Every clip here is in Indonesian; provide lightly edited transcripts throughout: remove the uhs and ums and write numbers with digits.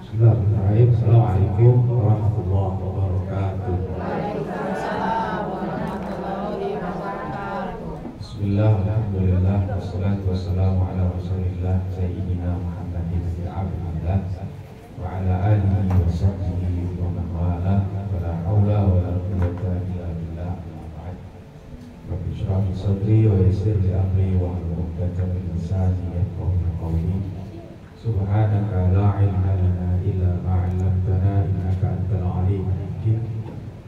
Bismillahirrahmanirrahim. Assalamualaikum warahmatullahi wabarakatuh. Waalaikumsalam warahmatullahi wabarakatuh. Bismillah, alhamdulillah, wassalatu wassalamu ala rasulillah Sayyidina Muhammadin bin Abdillah wa ala alihi wa sahbihi wa man wala wa la hawla wa la quwwata illa billah. Rabbi shrah li sadri wa yassir li amri wa hlul 'uqdatam min lisani yafqahu qawli. Subhanaka la ilma lana illa ma 'allamtana innaka antal alimul hakim.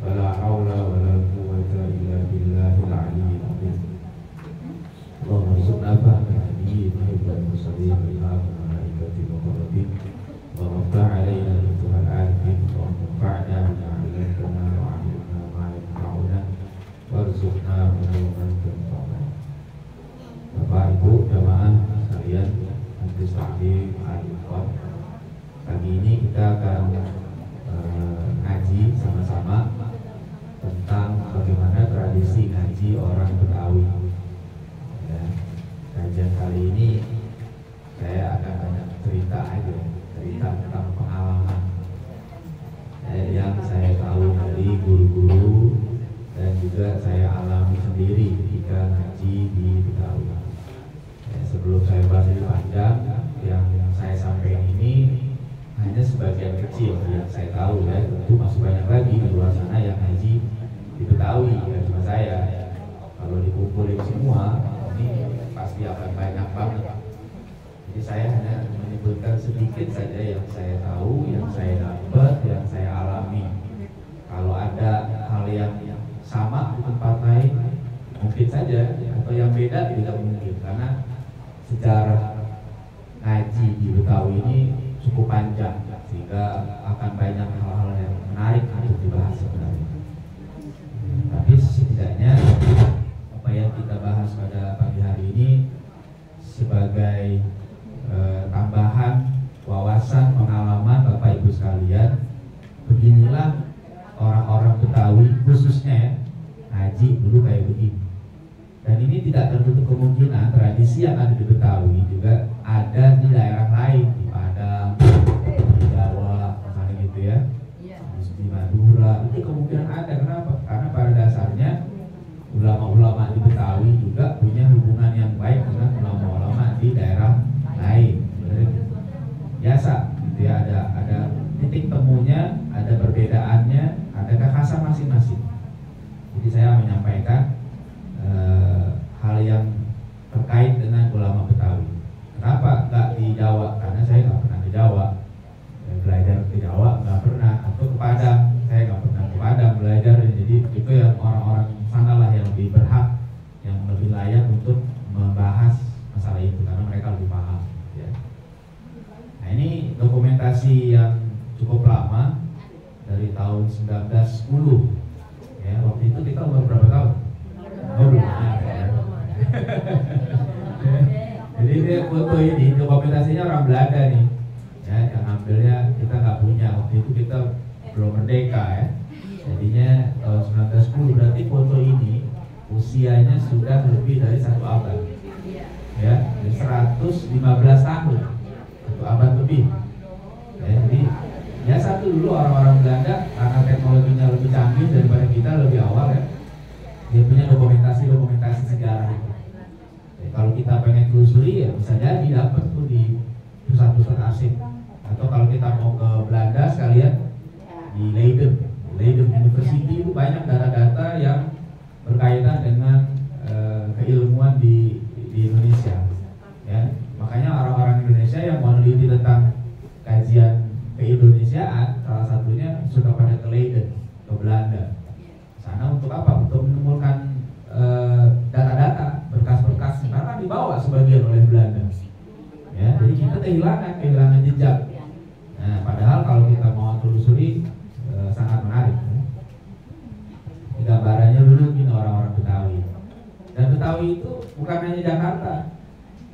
Wa la hawla wa la quwwata illa billahil 'aliyyil 'azim. Allahumma rzuqna fahman nabiyyin wa hibban mursalin wa ilhaman malaikatil muqarrabin wa waftah 'alaina futuhal 'arifin wa anfa'na bima 'allamtana wa 'allimna ma yanfa'una warzuqna uluman tanfa'una. Bapak Ibu jamaah sekalian, Majelis Taklim Al-Ikhwan, pagi ini kita akan ngaji sama-sama tentang bagaimana tradisi ngaji orang Betawi. Ya, kajian kali ini saya akan banyak cerita aja, cerita tentang pengalaman yang saya tahu dari guru-guru dan juga saya alami sendiri ketika ngaji di Betawi. Sebelum saya bahas lebih panjang, yang saya sampaikan ini hanya sebagian kecil yang saya tahu ya. Tentu masih banyak lagi di luar sana yang ngaji di Betawi, ya cuma saya. Kalau dikumpulin semua, ini pasti akan banyak banget. Jadi saya hanya menyebutkan sedikit saja yang saya tahu, yang saya dapat, yang saya alami. Kalau ada hal yang sama di tempat lain, mungkin saja, atau yang beda tidak mungkin, karena sejarah ngaji di Betawi ini cukup panjang, sehingga akan banyak hal-hal yang menarik untuk dibahas sebenarnya. Tapi setidaknya apa yang kita bahas pada pagi hari ini sebagai tambahan wawasan pengalaman Bapak Ibu sekalian, beginilah orang-orang Betawi khususnya ya, ngaji dulu kayak begini. Dan ini tidak tertutup kemungkinan tradisi yang ada di Betawi juga ada di daerah lain, di Padang, di Jawa, misalnya gitu ya, di Madura. Ini kemungkinan ada. Kenapa? Karena pada dasarnya ulama-ulama di Betawi juga punya hubungan yang baik dengan ulama-ulama di daerah lain. Biasa, gitu ya, ada titik temunya, ada perbedaannya, ada kekhasan masing-masing. Jadi saya menyampaikan hal yang terkait dengan ulama Betawi. Kenapa nggak di Jawa? Karena saya nggak pernah ke Jawa, belajar ke Jawa nggak pernah, atau ke Padang, saya nggak pernah ke Padang belajar. Jadi itu yang orang-orang sana lah yang lebih berhak, yang lebih layak untuk membahas masalah itu karena mereka lebih paham. Ya. Nah ini dokumentasi yang cukup lama dari tahun 1910. Ya, waktu itu kita umur berapa tahun? Jadi ini foto ini dokumentasinya orang Belanda nih, ya, yang ambilnya kita nggak punya, waktu itu kita belum merdeka ya. Jadinya tahun 1910, berarti foto ini usianya sudah lebih dari 1 abad, ya, 115 tahun, 1 abad lebih. Ya, jadi ya satu dulu orang-orang Belanda karena teknologinya lebih canggih daripada kita, lebih awal ya. Dia punya dokumentasi sejarah itu. Kalau kita pengen telusuri ya bisa jadi dapat tuh di pusat-pusat asing. Atau kalau kita mau ke Belanda sekalian di Leiden University itu banyak data-data yang berkaitan dengan keilmuan di Indonesia. Ya, makanya orang-orang Indonesia yang meneliti tentang kajian keindonesiaan salah satunya sudah pada ke Leiden, ke Belanda. Sana untuk apa? Untuk menemukan data-data, berkas-berkas karena dibawa sebagian oleh Belanda. Ya, jadi kita kehilangan jejak. Nah, padahal kalau kita mau telusuri sangat menarik. Ini gambarannya dulu gini orang-orang Betawi. Dan Betawi itu bukan hanya Jakarta,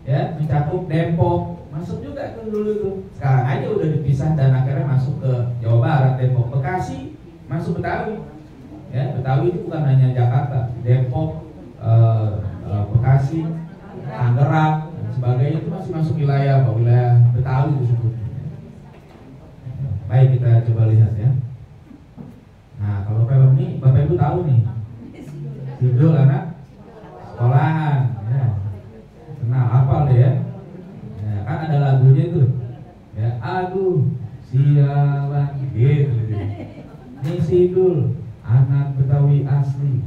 ya, mencakup Depok, masuk juga ke dulu itu. Sekarang aja udah dipisah dan akhirnya masuk ke Jawa Barat, Depok, Bekasi, masuk Betawi. Ya, Betawi itu bukan hanya Jakarta, Depok, Bekasi, Tangerang dan sebagainya itu masih masuk wilayah Betawi disebut. Ayo kita coba lihat ya. Nah, kalau film ini Bapak Ibu tahu nih. Sidul anak sekolahan ya. Kenal hafal deh ya. Ya, kan ada lagunya tuh. Ya, aduh, sialan gitu. Ini Sidul, anak Betawi asli.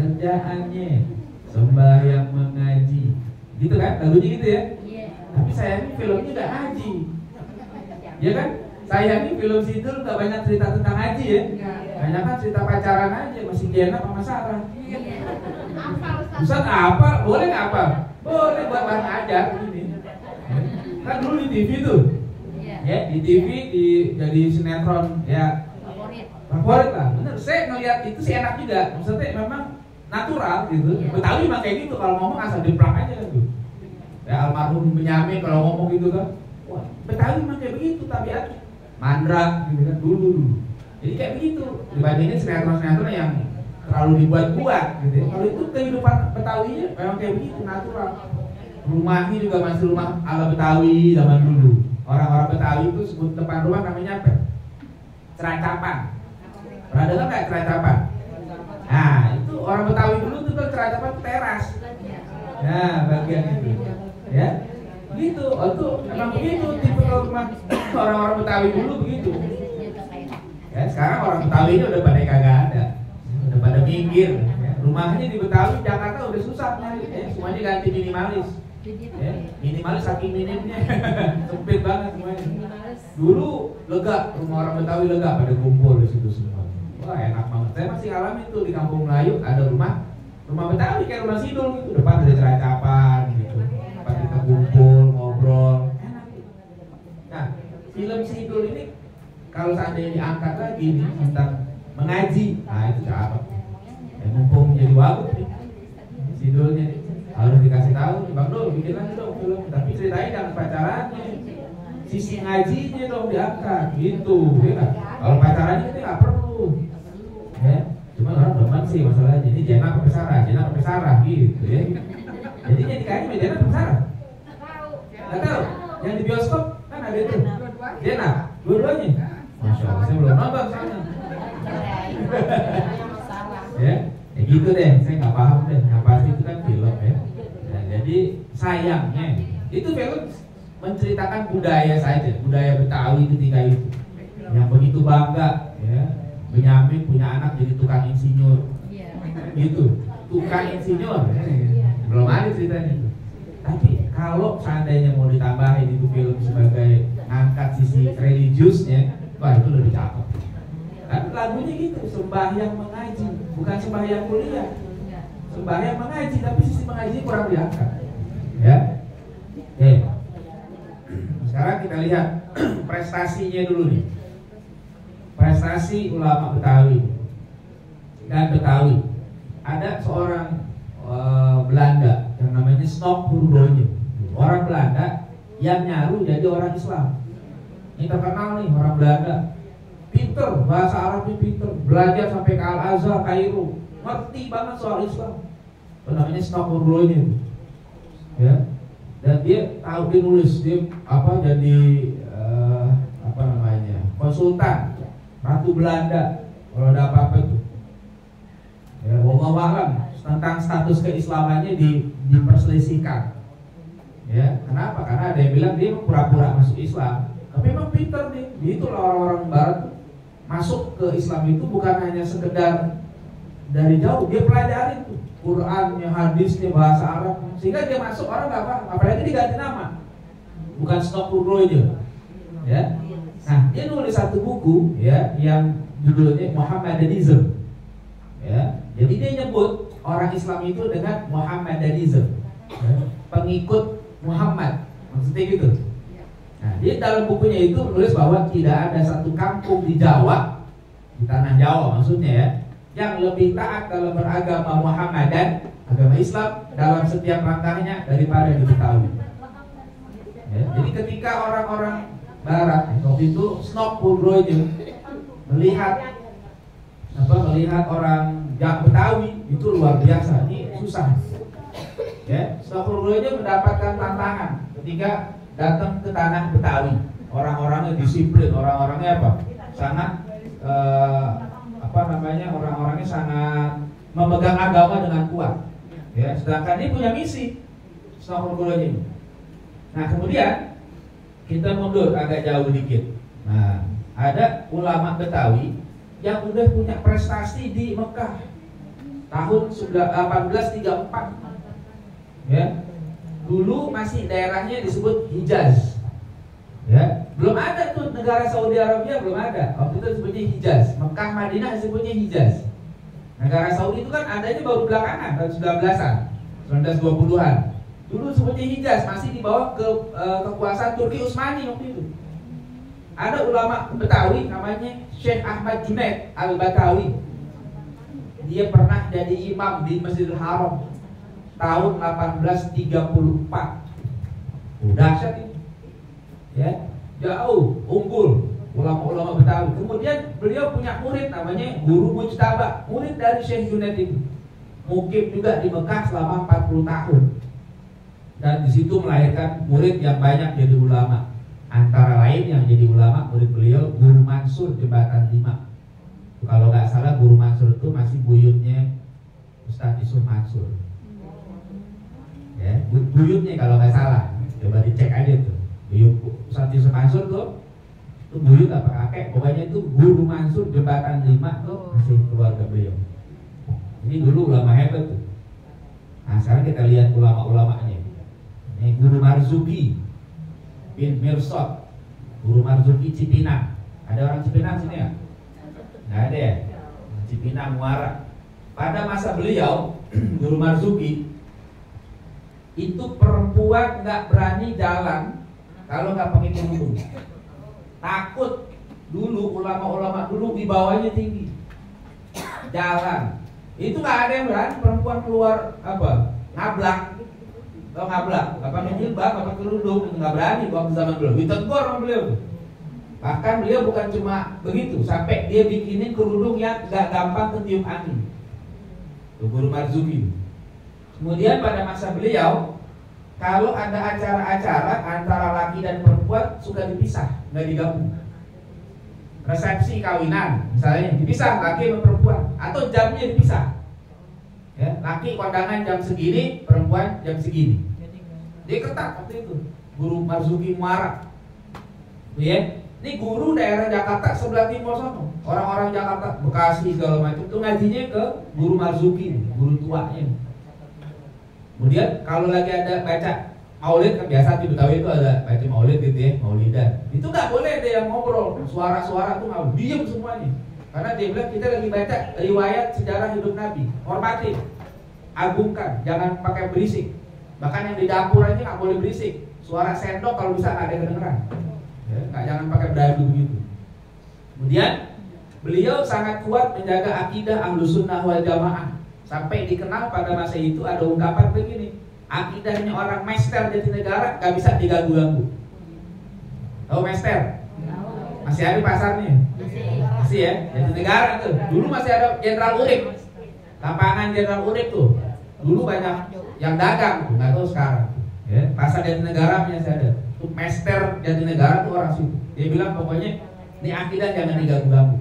Kerjaannya sembahyang mengaji. Gitu kan? Lagunya gitu ya. Tapi sayangnya filmnya gak ngaji. Ya kan? Sayangnya film Sidul gak banyak cerita tentang haji ya. Banyak kan cerita pacaran aja, masih Jenab sama Sarah. Ustaz apa? Boleh gak apa? Boleh buat bahan ajar ini. Kan dulu di TV tuh. Ya, di TV jadi sinetron ya. Favorit lah. Bener, saya ngeliat itu sih enak juga. Maksudnya memang natural gitu. Betawi memang kayak gitu, kalau ngomong asal diplak aja gitu. Ya almarhum Benyamin kalau ngomong gitu kan, wah Betawi memang kayak begitu tabiatnya, mandra gitu kan dulu. Jadi kayak begitu dibandingin sinetron-sinetron yang terlalu dibuat-buat gitu. Kalau itu kehidupan Betawinya memang kayak begitu, natural. Rumahnya juga masih rumah ala Betawi zaman dulu. Orang-orang Betawi itu sebut depan rumah namanya apa? Ceracapan. Pernah dengar nggak ceracapan? Nah itu orang Betawi dulu tuh kan ceracapan teras. Nah bagian itu. Ya, gitu. Oh tuh emang begitu tipe rumah orang-orang Betawi dulu begitu. Ya, sekarang orang Betawi ini udah pada kagak ada, udah pada minggir. Ya. Rumahnya di Betawi Jakarta udah susah nyari, ya. Semuanya ganti minimalis. Ya. Minimalis saking minimnya, sempit banget semuanya. Dulu lega, rumah orang Betawi lega pada kumpul di situ semua. Wah enak banget. Saya masih ngalamin tuh di Kampung Melayu ada rumah Betawi kayak rumah Sidul gitu, depan ada ceracapan gitu. Kita kumpul, ngobrol, enak. Nah, film Sidul ini kalau seandainya diangkat lagi nih tentang mengaji, nah itu cakep. Ya, mumpung jadi wabuk nih, Sidulnya harus dikasih tahu, Bang Dul bikin lagi dong film, tapi ceritain jangan pacarannya, sisi ngajinya dong diangkat, gitu. Ya, kalau pacarannya kita nggak perlu, ya. Cuma orang demen sih masalahnya. Ini Jenab pakai Sarah, gitu ya. Jadi yang dikasih media apa Sarah? Nggak tahu. Yang di bioskop kan ada itu. Jenab, dua-duanya. Masya Allah, saya belum nonton soalnya. Ya gitu deh. Saya nggak paham deh. Yang pasti itu kan film ya. Nah, jadi sayangnya itu film menceritakan budaya saja, budaya Betawi ketika itu. Yang begitu bangga, ya. Benyamin punya anak jadi tukang insinyur. Gitu, tukang insinyur. Belum ada ceritanya itu. Tapi kalau seandainya mau ditambahin itu film sebagai ngangkat sisi religiusnya, wah itu lebih cakep. Kan lagunya gitu, sembahyang mengaji, bukan sembahyang kuliah. Sembahyang mengaji, tapi sisi mengaji kurang diangkat. Ya. Oke. Sekarang kita lihat prestasinya dulu nih. Prestasi ulama Betawi dan Betawi. Ada seorang Belanda yang namanya Snok Hurdoje, orang Belanda yang nyaru jadi orang Islam. Ini terkenal nih orang Belanda, pinter bahasa Arabnya, pinter belajar sampai ke Al-Azhar, Kairo, ngerti banget soal Islam. Itu namanya Snok Hurdoje, ya. Dan dia tahu, dia nulis, dia jadi konsultan Ratu Belanda kalau ada apa-apa tuh. Ya, wallahu a'lam tentang status keislamannya diperselisihkan. Ya, kenapa? Karena ada yang bilang dia pura-pura masuk Islam, tapi memang pinter nih. Itulah orang-orang Barat masuk ke Islam itu bukan hanya sekedar dari jauh, dia pelajari tuh Qurannya, hadisnya, bahasa Arab, sehingga dia masuk orang nggak paham. Apalagi diganti nama, bukan Snok Hurdoje. Ya, nah dia nulis satu buku ya yang judulnya Muhammadanism. Ya, jadi dia nyebut orang Islam itu dengan Muhammadanism, ya, pengikut Muhammad, maksudnya gitu. Nah, dia dalam bukunya itu menulis bahwa tidak ada satu kampung di Jawa, di tanah Jawa maksudnya ya, yang lebih taat dalam beragama Muhammadan, agama Islam dalam setiap langkahnya daripada di Betawi. Ya, jadi ketika orang-orang Barat waktu itu Snok Hurdoje melihat orang Betawi itu luar biasa, ini susah. Ya, Snok Hurdoje mendapatkan tantangan ketika datang ke tanah Betawi. orang-orangnya disiplin, orang-orangnya apa? Sangat orang-orangnya sangat memegang agama dengan kuat. Ya, sedangkan ini punya misi. Astagfirullahaladzim. Nah, kemudian kita mundur agak jauh dikit. Nah, ada ulama Betawi yang udah punya prestasi di Mekah tahun 1834. Ya. Dulu masih daerahnya disebut Hijaz. Ya, belum ada tuh negara Saudi Arabia, belum ada. Waktu itu disebutnya Hijaz. Mekah, Madinah disebutnya Hijaz. Negara Saudi itu kan adanya baru belakangan tahun 19-an, 1920-an. Dulu disebutnya Hijaz, masih di bawah kekuasaan Turki Utsmani waktu itu. Ada ulama Betawi namanya Syekh Ahmad Junaid Al-Batawi. Dia pernah jadi imam di Masjidil Haram tahun 1834. Dahsyat itu. Ya, jauh unggul ulama-ulama Betawi. Kemudian beliau punya murid namanya Guru Mujtaba, murid dari Syekh Junaid itu. Mukim juga di Mekah selama 40 tahun. Dan di situ melahirkan murid yang banyak jadi ulama. Antara lain yang jadi ulama murid beliau Guru Mansur Jembatan 5. Kalau nggak salah Guru Mansur itu masih buyutnya Ustadz Yusuf Mansur. Ya, buyutnya kalau nggak salah, coba dicek aja tuh. Buyut Ustadz Yusuf Mansur tuh, itu buyut apa kakek? Pokoknya itu Guru Mansur Jembatan 5 tuh masih keluarga beliau. Ini dulu ulama hebat tuh. Nah, sekarang kita lihat ulama-ulamanya. Ini Guru Marzuki bin Mirsad, Guru Marzuki Cipinang. Ada orang Cipinang sini ya? Nggak ada ya? Cipinang Muara. Pada masa beliau, Guru Marzuki itu perempuan nggak berani jalan kalau nggak pakai kerudung. Takut. Dulu ulama-ulama dulu di bawahnya tinggi. Jalan. Itu nggak ada yang berani perempuan keluar ngablak. Kalau ngablak, apa jilbab, apa kerudung, itu nggak berani waktu zaman beliau. Ditegur sama beliau. Bahkan beliau bukan cuma begitu, sampai dia bikinin kerudung yang nggak gampang ketiup angin. Itu Guru Marzuki. Kemudian pada masa beliau, kalau ada acara-acara antara laki dan perempuan suka dipisah, nggak digabung. Resepsi kawinan, misalnya dipisah laki sama perempuan, atau jamnya dipisah. Ya, laki kondangan jam segini, perempuan jam segini. Dia ketat waktu itu. Guru Marzuki Muara. Ya, ini guru daerah Jakarta sebelah timur sana. Orang-orang Jakarta, Bekasi segala macam itu ngajinya ke Guru Marzuki, guru tuanya. Kemudian kalau lagi ada baca maulid, kan biasa di Betawi itu ada baca maulid gitu ya, maulidan. Itu nggak boleh ada yang ngobrol, suara-suara tuh nggak, diam semuanya. Karena dia bilang kita lagi baca riwayat sejarah hidup Nabi, hormati, agungkan, jangan pakai berisik. Bahkan yang di dapur aja nggak boleh berisik. Suara sendok kalau bisa nggak ada kedengeran. Ya, jangan pakai beradu begitu. Kemudian beliau sangat kuat menjaga akidah Ahlus Sunnah wal Jamaah. Sampai dikenal pada masa itu ada ungkapan begini, akidahnya orang Mester Jatinegara gak bisa diganggu-ganggu. Tahu Mester? Masih ada pasarnya? Masih ya? Jatinegara tuh. Dulu masih ada Jenderal Urip. Lapangan Jenderal Urip tuh. Dulu banyak yang dagang, nggak tahu sekarang. Ya, pasar Jatinegara masih ada. Tuh Mester Jatinegara tuh orang situ. Dia bilang pokoknya ini akidah jangan diganggu-ganggu.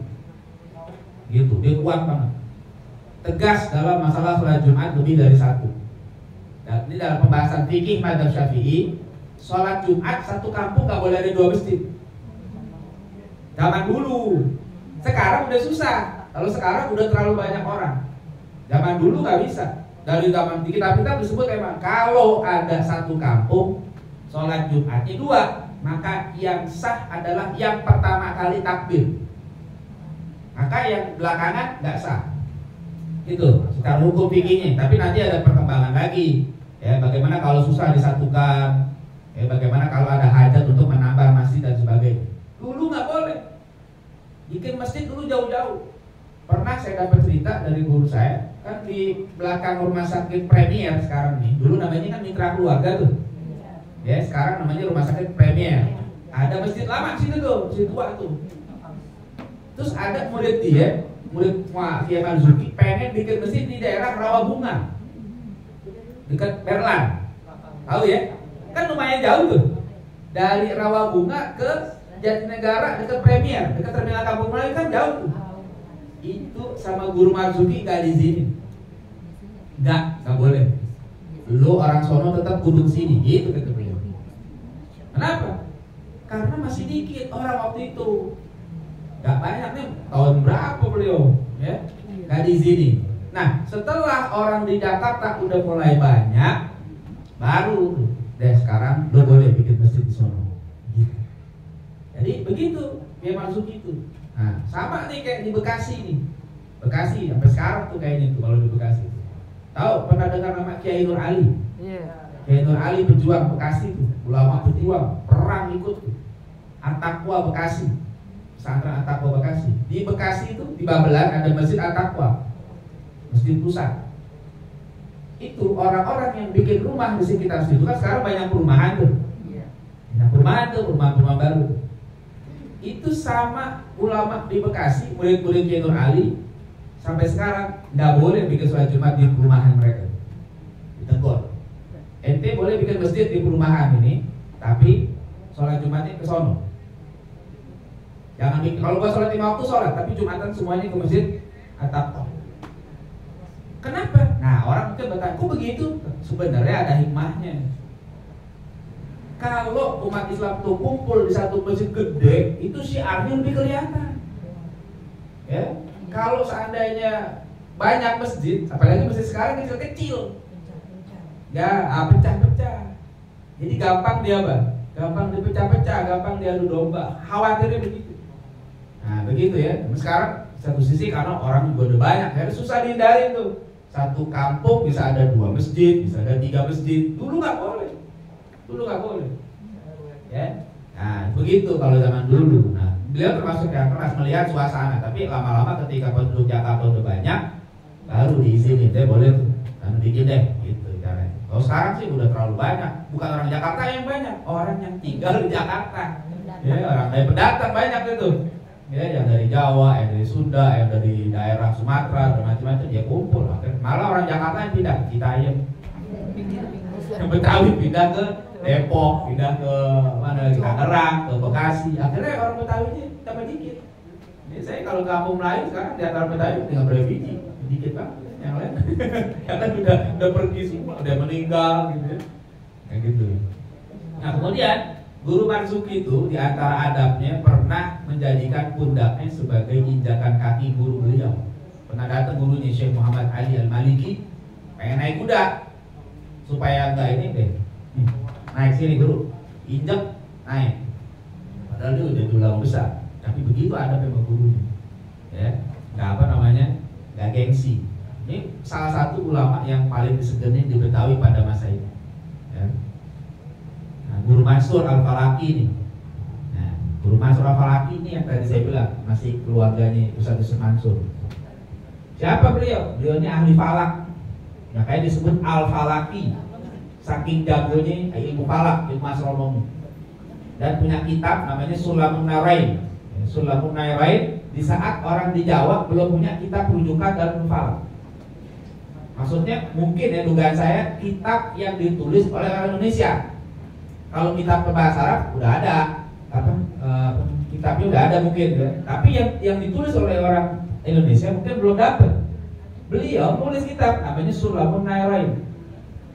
Gitu, dia kuat banget. Tegas dalam masalah sholat Jumat lebih dari satu. Dan ini dalam pembahasan fikih madzhab Syafi'i, sholat Jumat satu kampung nggak boleh ada 2 masjid. Zaman dulu, sekarang udah susah. Kalau sekarang udah terlalu banyak orang. Zaman dulu nggak bisa. Dari zaman di kitab-kitab disebut emang kalau ada satu kampung sholat Jumatnya 2, maka yang sah adalah yang pertama kali takbir. Maka yang belakangan nggak sah. Itu secara hukum fikihnya. Tapi nanti ada perkembangan lagi. Ya, bagaimana kalau susah disatukan? Ya, bagaimana kalau ada hajat untuk menambah masjid dan sebagainya? Dulu nggak boleh. Bikin masjid dulu jauh-jauh. Pernah saya dapat cerita dari guru saya, kan di belakang rumah sakit Premier sekarang nih. Dulu namanya kan Mitra Keluarga tuh. Ya, sekarang namanya Rumah Sakit Premier. Ada masjid lama situ tuh, masjid tua tuh. Terus ada murid dia, murid Kiai Marzuki pengen bikin masjid di daerah Rawabunga, dekat Berlan. Tahu ya? Kan lumayan jauh tuh. Dari Rawabunga ke Jatinegara dekat Premier, dekat Terminal Kampung Melayu kan jauh tuh. Itu sama Guru Marzuki gak diizinin. Gak boleh. Lu orang sono tetap kudu sini, gitu kata beliau. Kenapa? Karena masih dikit orang waktu itu. Gak banyak nih, tahun berapa beliau, ya? Gak diizinin. Nah, setelah orang di Jakarta udah mulai banyak, baru deh sekarang lo boleh bikin masjid di sono. Gitu. Jadi begitu dia masuk itu. Nah, sama nih kayak di Bekasi nih. Bekasi sampai sekarang tuh kayaknya tuh kalau di Bekasi. Tahu pernah dengar nama Kiai Nur Ali? Kiai Nur Ali pejuang Bekasi tuh, ulama pejuang, perang ikut tuh. At-Taqwa Bekasi. Pesantren At-Taqwa Bekasi. Di Bekasi itu di Babelan ada Masjid At-Taqwa. Masjid pusat. Itu orang-orang yang bikin rumah di sekitar situ kan sekarang banyak perumahan tuh. Banyak perumahan tuh, rumah-rumah baru. Itu sama ulama di Bekasi, murid-murid Kiai Nur Ali sampai sekarang nggak boleh bikin sholat Jumat di perumahan mereka. Ditegur. Ente boleh bikin masjid di perumahan ini, tapi sholat Jumatnya ke sono. Jangan bikin, kalau buat sholat 5 waktu sholat, tapi Jumatan semuanya ke masjid atau kenapa? Nah, orang mungkin bertanya, kok begitu? Sebenarnya ada hikmahnya. Kalau umat Islam itu kumpul di satu masjid gede, itu syiarnya lebih kelihatan. Ya, kalau seandainya banyak masjid, apalagi masjid sekarang kecil-kecil, ya pecah-pecah. Jadi gampang dia gampang dipecah-pecah, gampang diadu domba. Khawatirnya begitu. Nah, begitu ya. Sekarang satu sisi karena orang juga udah banyak, ya susah dihindari tuh. Satu kampung bisa ada 2 masjid, bisa ada 3 masjid. Dulu nggak boleh. Ya. Nah, begitu kalau zaman dulu. Nah, beliau termasuk yang keras melihat suasana. Tapi lama-lama ketika penduduk Jakarta udah banyak, baru diizinin deh boleh tuh. Dan bikin deh, gitu caranya. Kalau sekarang sih udah terlalu banyak. Bukan orang Jakarta yang banyak, orang yang tinggal di Jakarta. Ya, orang dari pendatang banyak itu. Ya, yang dari Jawa, yang dari Sunda, yang dari daerah Sumatera, dan macam-macam dia kumpul. Malah orang Jakarta yang pindah ke Citayam, yang Betawi pindah ke Depok, pindah ke mana lagi, Tangerang, ke Bekasi. Akhirnya orang Betawi ini tambah dikit. Jadi saya kalau ke Kampung Melayu sekarang di antara Betawi tinggal berapa biji, dikit banget. Yang lain, yang kan udah pergi semua, udah meninggal gitu ya. Kayak gitu. Nah kemudian Guru Marzuki itu di antara adabnya pernah menjadikan pundaknya sebagai injakan kaki guru beliau. Pernah datang gurunya Syekh Muhammad Ali Al-Maliki, pengen naik kuda supaya enggak ini deh. Naik sini guru, injak naik. Padahal dia udah tulang besar, tapi begitu adabnya sama gurunya. Ya, nggak apa namanya, nggak gengsi. Ini salah satu ulama yang paling disegani di Betawi pada masa itu. Ya. Guru Mansur Al-Falaki ini. Nah, Guru Mansur Al-Falaki ini yang tadi saya bilang masih keluarganya Ustaz Yusuf Mansur. Siapa beliau? Beliau ini ahli falak. Makanya disebut Al-Falaki. Saking jagonya ilmu falak, ilmu astronomi. Dan punya kitab namanya Sulamun Narain. Sulamun Narain di saat orang di Jawa belum punya kitab rujukan dalam falak. Maksudnya mungkin ya dugaan saya kitab yang ditulis oleh orang Indonesia. Kalau kitab berbahasa Arab udah ada, kitabnya udah ada mungkin, ya. Tapi yang ditulis oleh orang Indonesia mungkin belum dapat. Beliau nulis kitab namanya Sulamun Narain.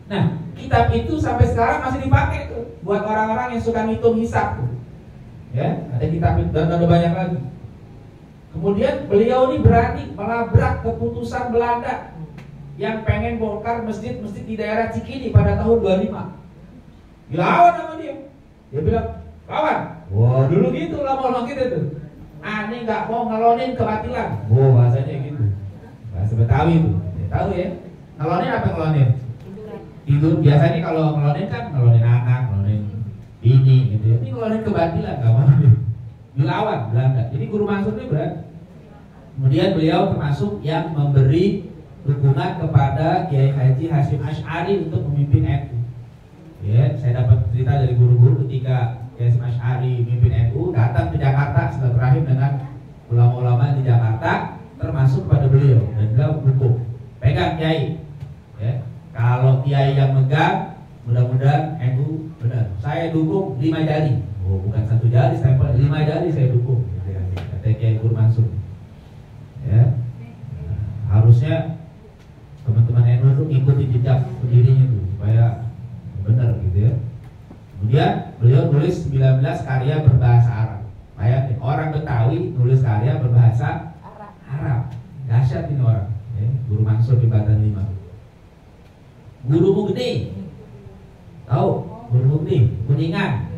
Nah, kitab itu sampai sekarang masih dipakai tuh buat orang-orang yang suka ngitung hisab tuh. Ya, ada kitab itu dan ada banyak lagi. Kemudian beliau ini berani melabrak keputusan Belanda yang pengen bongkar masjid-masjid di daerah Cikini pada tahun 25. Dilawan sama dia. Dia bilang, lawan. Wah, dulu gitu lama-lama kita tuh. Aneh nggak mau ngelonin kebatilan. Wah, bahasanya gitu. Bahasa Betawi tuh. Ya, tahu ya. Ngelonin apa ngelonin? Tidur. Biasanya kalau ngelonin kan ngelonin anak, ngelonin bini gitu ya. Ini ngelonin kebatilan, nggak mau. Dilawan Belanda. Jadi Guru Mansur ini berat. Kemudian beliau termasuk yang memberi dukungan kepada Kiai Haji Hasyim Asy'ari untuk memimpin NU. Ya, saya dapat cerita dari guru-guru ketika Kiai Hasyim Asy'ari memimpin NU datang ke Jakarta silaturahim dengan ulama-ulama di Jakarta, termasuk pada beliau dan beliau dukung. Pegang Kiai. Ya, kalau Kiai yang megang, mudah-mudahan NU benar. Saya dukung 5 jari. Oh, bukan 1 jari, stempel 5 nulis 19 karya berbahasa Arab. Bayangin, orang Betawi nulis karya berbahasa Arab. Dahsyat ini orang. Guru Mansur di Batan 5. Guru Mugni. Tahu? Guru Mugni, Kuningan.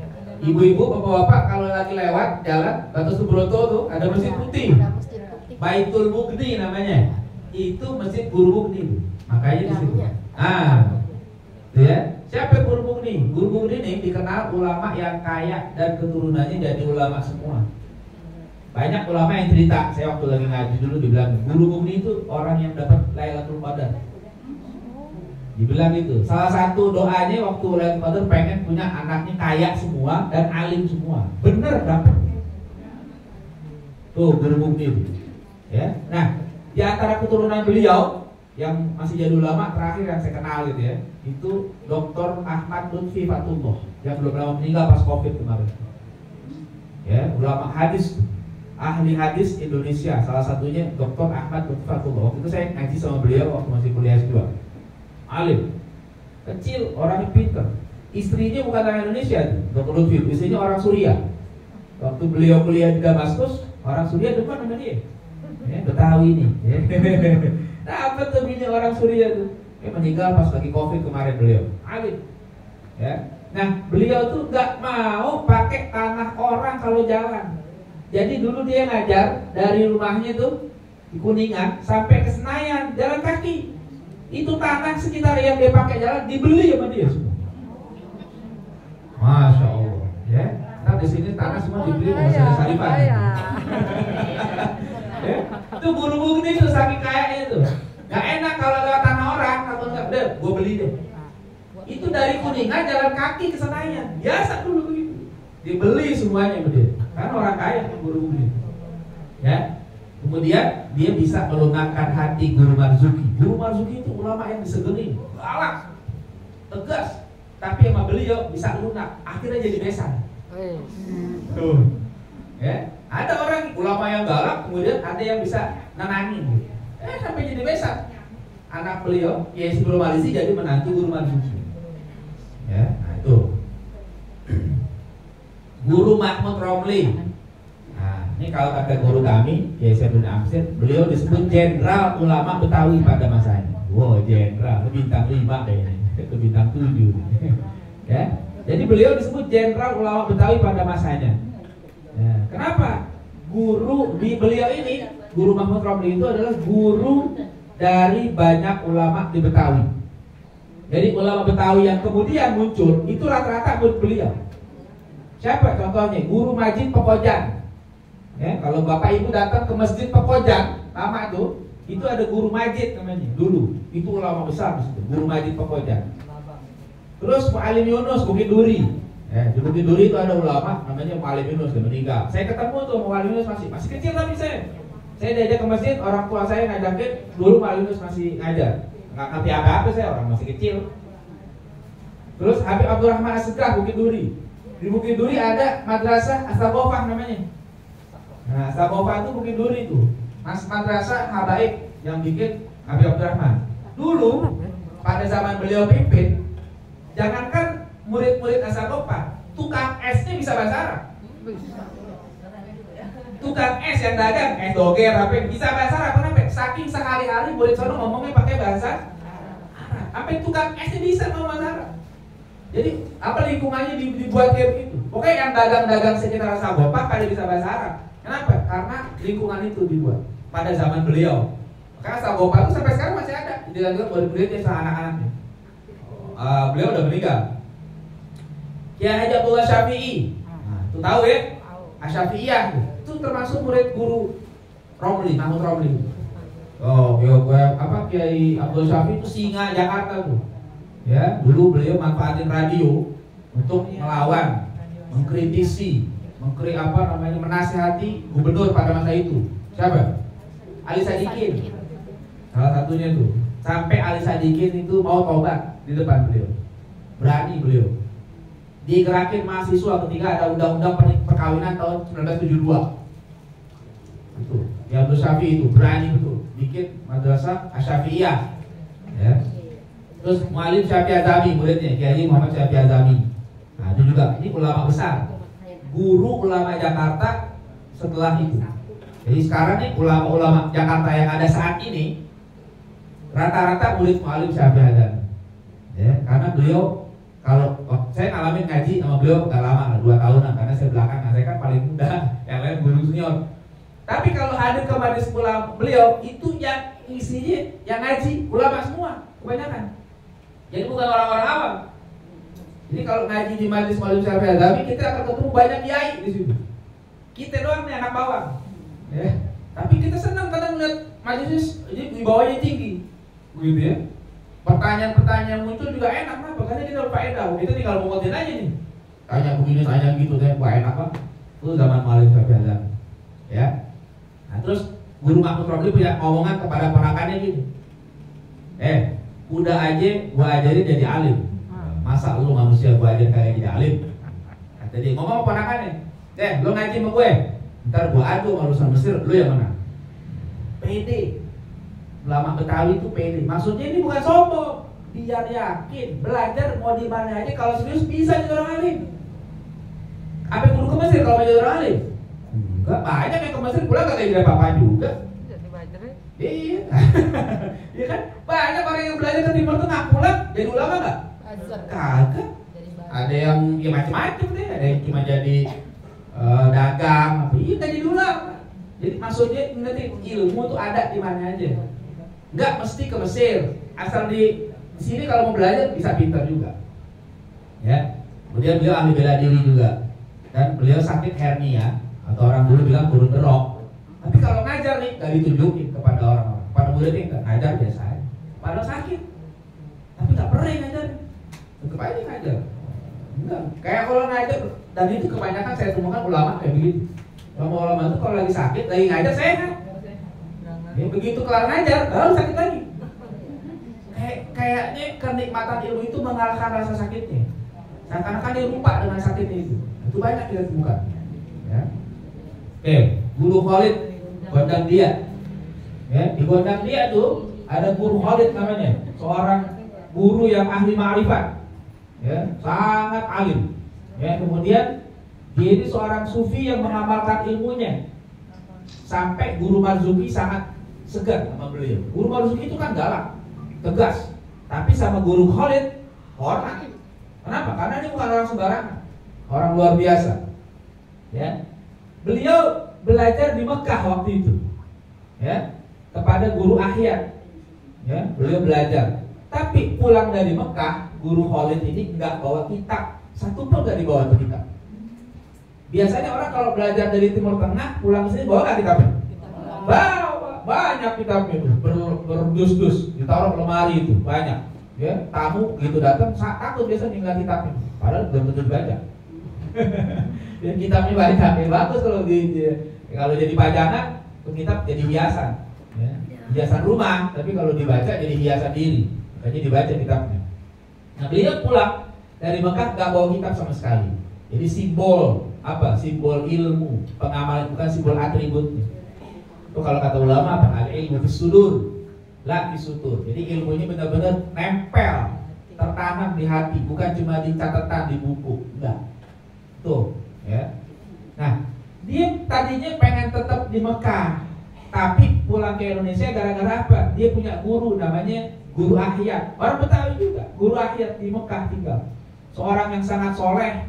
Ibu-ibu, bapak-bapak kalau lagi lewat jalan Batu Subroto tuh ada masjid putih. Baitul Mugni namanya. Itu masjid Guru Mugni. Makanya di situ. Ya. Siapa Guru Mugni? Guru Mugni ini dikenal ulama yang kaya dan keturunannya jadi ulama semua. Banyak ulama yang cerita. Saya waktu lagi ngaji dulu dibilang Guru Mugni itu orang yang dapat Lailatul Qadar. Dibilang itu. Salah satu doanya waktu Lailatul Qadar pengen punya anaknya kaya semua dan alim semua. Bener dapat. Tuh Guru Mugni itu. Ya. Nah, di antara keturunan beliau yang masih jadi ulama terakhir yang saya kenal gitu ya, itu Dr. Ahmad Lutfi Fatullah yang belum lama meninggal pas Covid kemarin. Ya, ulama hadis, ahli hadis Indonesia, salah satunya Dr. Ahmad Lutfi Fatullah. Waktu itu saya ngaji sama beliau waktu masih kuliah S2. Alim, kecil, orangnya pintar. Istrinya bukan orang Indonesia, Dr. Lutfi, istrinya orang Suriah. Waktu beliau kuliah di Damaskus, orang Suriah depan sama dia. Ya, Betawi ini. Nah, apa tuh bini orang Suriah tuh? Meninggal pas lagi Covid kemarin beliau. Alim. Ya. Nah, beliau tuh nggak mau pakai tanah orang kalau jalan. Jadi dulu dia ngajar dari rumahnya tuh di Kuningan sampai ke Senayan jalan kaki. Itu tanah sekitar yang dia pakai jalan dibeli sama dia semua. Masya Allah. Ya. Nah, di sini tanah semua dibeli sama Syekh Sarifan. Ya. Itu Guru Mugni itu saking kayaknya tuh. Gak enak kalau lewat tanah orang, atau enggak, udah gue beli deh. Itu dari Kuningan jalan kaki ke Senayan. Biasa dulu begitu. Dibeli semuanya sama dia. Karena orang kaya Guru Mugni. Ya. Kemudian dia bisa melunakkan hati Guru Marzuki. Guru Marzuki itu ulama yang disegeni, galak, tegas. Tapi sama beliau bisa lunak. Akhirnya jadi besan. Tuh. Ya. Ada orang ulama yang galak, kemudian ada yang bisa nenangin. Sampai jadi besan. Anak beliau, Kiai Subro Malisi jadi menantu Guru Marzuki. Ya, nah itu. Guru Mahmud Romli. Nah, ini kalau kata guru kami, Kiai Saiful Amsir, beliau disebut jenderal ulama Betawi pada masanya. Wow, jenderal, bintang 5 kayaknya, ke bintang 7. Ya, jadi beliau disebut jenderal ulama Betawi pada masanya. Ya, kenapa? Guru di beliau ini, Guru Mahmud Romli itu adalah guru dari banyak ulama di Betawi. Jadi ulama Betawi yang kemudian muncul itu rata-rata murid beliau. Siapa contohnya? Guru Majid Pekojan. Ya, kalau bapak ibu datang ke Masjid Pekojan, lama tuh, itu ada Guru Majid namanya dulu. Itu ulama besar di situ, Guru Majid Pekojan. Terus Mu'alim Yunus Bukit Duri. Di Bukit Duri itu ada ulama namanya Mu'alim Yunus, dia meninggal. Saya ketemu tuh Mu'alim Yunus masih kecil tapi saya diajak ke masjid, orang tua saya ngajakin, dulu Mu'alim Yunus masih ngajar. Nggak ngerti apa-apa, saya orang masih kecil. Terus Habib Abdurrahman As-Segaf Bukit Duri. Di Bukit Duri ada madrasah As-Sabofah namanya. Nah, As-Sabofah itu Bukit Duri itu. Madrasah Habaib yang bikin Habib Abdurrahman. Dulu pada zaman beliau pimpin, jangankan murid-murid As-Sabofah, tukang esnya bisa bahasa Arab. Tukang es yang dagang, es doger apa bisa bahasa Arab. Kenapa? Saking sekali-kali murid sono ngomongnya pakai bahasa Arab. Sampai tukang esnya bisa ngomong bahasa Arab. Jadi apa lingkungannya dibuat kayak begitu. Pokoknya yang dagang-dagang sekitar Sabopah pada bisa bahasa Arab. Kenapa? Karena lingkungan itu dibuat pada zaman beliau. Karena Sabopah itu sampai sekarang masih ada. Dilanjut murid-muridnya sama anak-anaknya. Beliau udah meninggal. Kiai Haji Abdullah Syafi'i. Nah, itu tahu ya? Asy-Syafi'iyah itu termasuk murid Guru Romli, Mahmud Romli. Oh, Kiai Abdul Syafi'i itu singa Jakarta tuh. Ya, dulu beliau manfaatin radio untuk melawan, mengkritisi, menasihati gubernur pada masa itu. Siapa? Ali Sadikin. Salah satunya itu. Sampai Ali Sadikin itu mau taubat di depan beliau. Berani beliau. Digerakin mahasiswa ketika ada undang-undang perkawinan tahun 1972. Itu. Ya Abdul Syafi'i itu berani betul bikin madrasah Asy-Syafi'iyah. Ya. Terus Mu'alim Syafi'i Azami muridnya, Kiai Muhammad Syafi'i Azami. Nah Nah, itu juga, ini ulama besar, guru ulama Jakarta setelah itu. Jadi sekarang nih ulama-ulama Jakarta yang ada saat ini rata-rata murid Mu'alim Syafi'i Haddad. Ya, karena beliau, kalau saya ngalamin ngaji sama beliau gak lama, 2 tahunan, karena saya belakangan, saya kan paling muda, yang lain guru senior. Tapi kalau hadir ke majelis ulama beliau, itu yang isinya yang ngaji ulama semua, kebanyakan. Jadi bukan orang-orang awam. Jadi kalau ngaji di majelis Mu'alim Syafi'i Haddad, kita akan ketemu banyak kiai di situ. Kita doang nih anak bawang. Ya. Tapi kita senang kadang melihat majelis di bawahnya tinggi, gitu ya. Pertanyaan-pertanyaan muncul juga enak, kenapa? Karena kita berfaedah. Kita tinggal mengotin aja nih. Tanya begini, tanya gitu, saya wah enak Pak. Itu zaman Mu'alim Syafi'i Haddad. Ya. Nah, terus Guru Mahmud Romli punya omongan kepada ponakannya gini. Udah aja gua ajarin jadi alim. Masa lu manusia gua ajarin kayak jadi alim? Kata dia, ngomong sama ponakannya. Lu ngaji sama gue. Ntar gua adu sama urusan Mesir, lu yang mana? Pede. Ulama Betawi itu pede. Maksudnya ini bukan sombong. Biar yakin, belajar mau di mana aja kalau serius bisa jadi orang alim. Apa yang kudu ke Mesir kalau mau jadi orang alim? Enggak, banyak yang ke Mesir pulang kagak jadi apa-apa juga. Jadi belajar ya? Iya. Iya kan? Banyak orang yang belajar ke Timur Tengah pulang jadi ulama enggak? Kagak. Ada yang ya macam-macam deh, ada yang cuma jadi dagang, apa iya jadi ulama. Jadi maksudnya nanti ilmu tuh ada di mana aja. Enggak mesti ke Mesir. Asal di sini kalau mau belajar bisa pintar juga. Ya. Kemudian beliau ahli bela diri juga. Dan beliau sakit hernia atau orang dulu bilang turun derok. Tapi kalau ngajar nih enggak ditunjukin kepada orang-orang. Kepada muridnya enggak ngajar biasa aja. Padahal sakit. Tapi enggak pernah ngajar. Tetap aja ngajar. Enggak. Kayak kalau ngajar dan itu kebanyakan saya temukan ulama kayak begitu. Ulama-ulama itu kalau lagi sakit, lagi ngajar sehat. Ya, begitu kelar ngajar, baru sakit lagi. Kayaknya kenikmatan ilmu itu mengalahkan rasa sakitnya. Seakan-akan dia lupa dengan sakitnya itu. Itu banyak kita temukan. Ya. Guru Khalid Gondang Dia. Ya, di Gondang Dia tuh ada Guru Khalid namanya, seorang guru yang ahli ma'rifat. Ya, sangat alim. Ya, kemudian dia ini seorang sufi yang mengamalkan ilmunya. Sampai Guru Marzuki sangat segan sama beliau. Guru Marzuki itu kan galak, tegas. Tapi sama Guru Khalid hormat. Kenapa? Karena dia bukan orang sembarangan, orang luar biasa. Ya, beliau belajar di Mekah waktu itu. Ya, kepada Guru Ahyad. Ya, beliau belajar. Tapi pulang dari Mekah, Guru Khalid ini enggak bawa kitab. Satu pun enggak dibawa kitab. Biasanya orang kalau belajar dari Timur Tengah pulang ke sini bawa nggak kitabnya? Bawa, banyak kitabnya itu, berdus-dus, ditaruh lemari itu banyak. Ya, tamu gitu datang, takut biasa tinggal kitabnya, padahal belum tentu dibaca. Dan kitabnya banyak, ya bagus kalau kalau jadi pajangan, kitab jadi hiasan, ya. Hiasan rumah, tapi kalau dibaca jadi hiasan diri, makanya dibaca kitabnya. Nah, beliau pulang dari Mekah nggak bawa kitab sama sekali. Jadi simbol apa? Simbol ilmu, pengamalan, bukan simbol atributnya. Itu kalau kata ulama apa? Al-ilmu fis-sudur, la fis-sutur. Jadi ilmunya benar-benar nempel, tertanam di hati, bukan cuma di catatan di buku. Enggak. Tuh, ya. Nah, dia tadinya pengen tetap di Mekah, tapi pulang ke Indonesia gara-gara apa? Dia punya guru namanya Guru Ahyad. Orang Betawi juga, Guru Ahyad di Mekah tinggal. Seorang yang sangat soleh,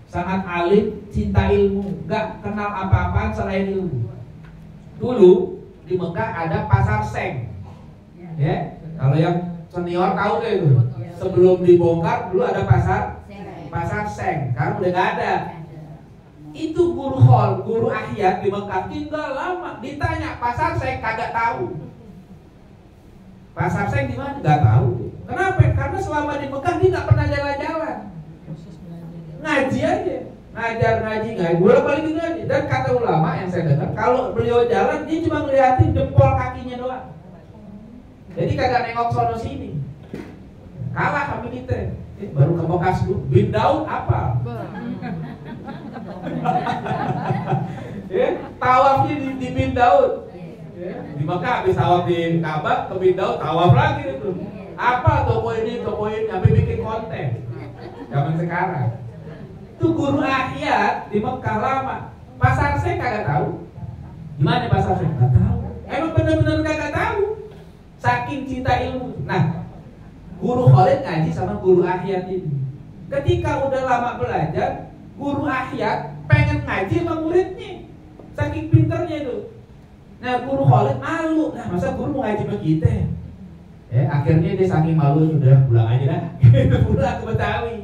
sangat alim, cinta ilmu, nggak kenal apa-apaan selain ilmu. Dulu di Mekah ada pasar Seng, ya. Kalau yang senior tahu deh itu. Sebelum dibongkar dulu ada pasar Seng. Sekarang udah nggak ada. Itu Guru Ahyad di Mekah tinggal lama. Ditanya pasar Seng kagak tahu. Pasar Seng di mana? Nggak tahu. Kenapa? Karena selama di Mekah dia nggak pernah jalan-jalan. Ngaji aja, ngaji, bolak-balik gitu aja. Dan kata ulama yang saya dengar, kalau beliau jalan dia cuma ngeliatin jempol kakinya doang. Jadi kagak nengok sono sini. Kalah kami kita. Baru ke Mokas dulu. Bin Daud apa? Ya, tawafnya di Bin Daud. Ya, di Mekah habis tawaf di Ka'bah, ke Bin Daud tawaf lagi itu. Apa toko ini sampai bikin konten. Zaman sekarang. Itu guru ahyat di Mekah lama. Pasar saya kagak tahu. Gimana pasar saya? Nggak tahu. Emang benar-benar kagak tahu. Saking cinta ilmu. Nah, guru Khalid ngaji sama guru ahyat ini. Ketika udah lama belajar, guru ahyat pengen ngaji sama muridnya. Saking pinternya itu. Nah, guru Khalid malu. Nah, masa guru mau ngaji sama kita? Akhirnya dia saking malu udah pulang aja dah. Pulang ke Betawi.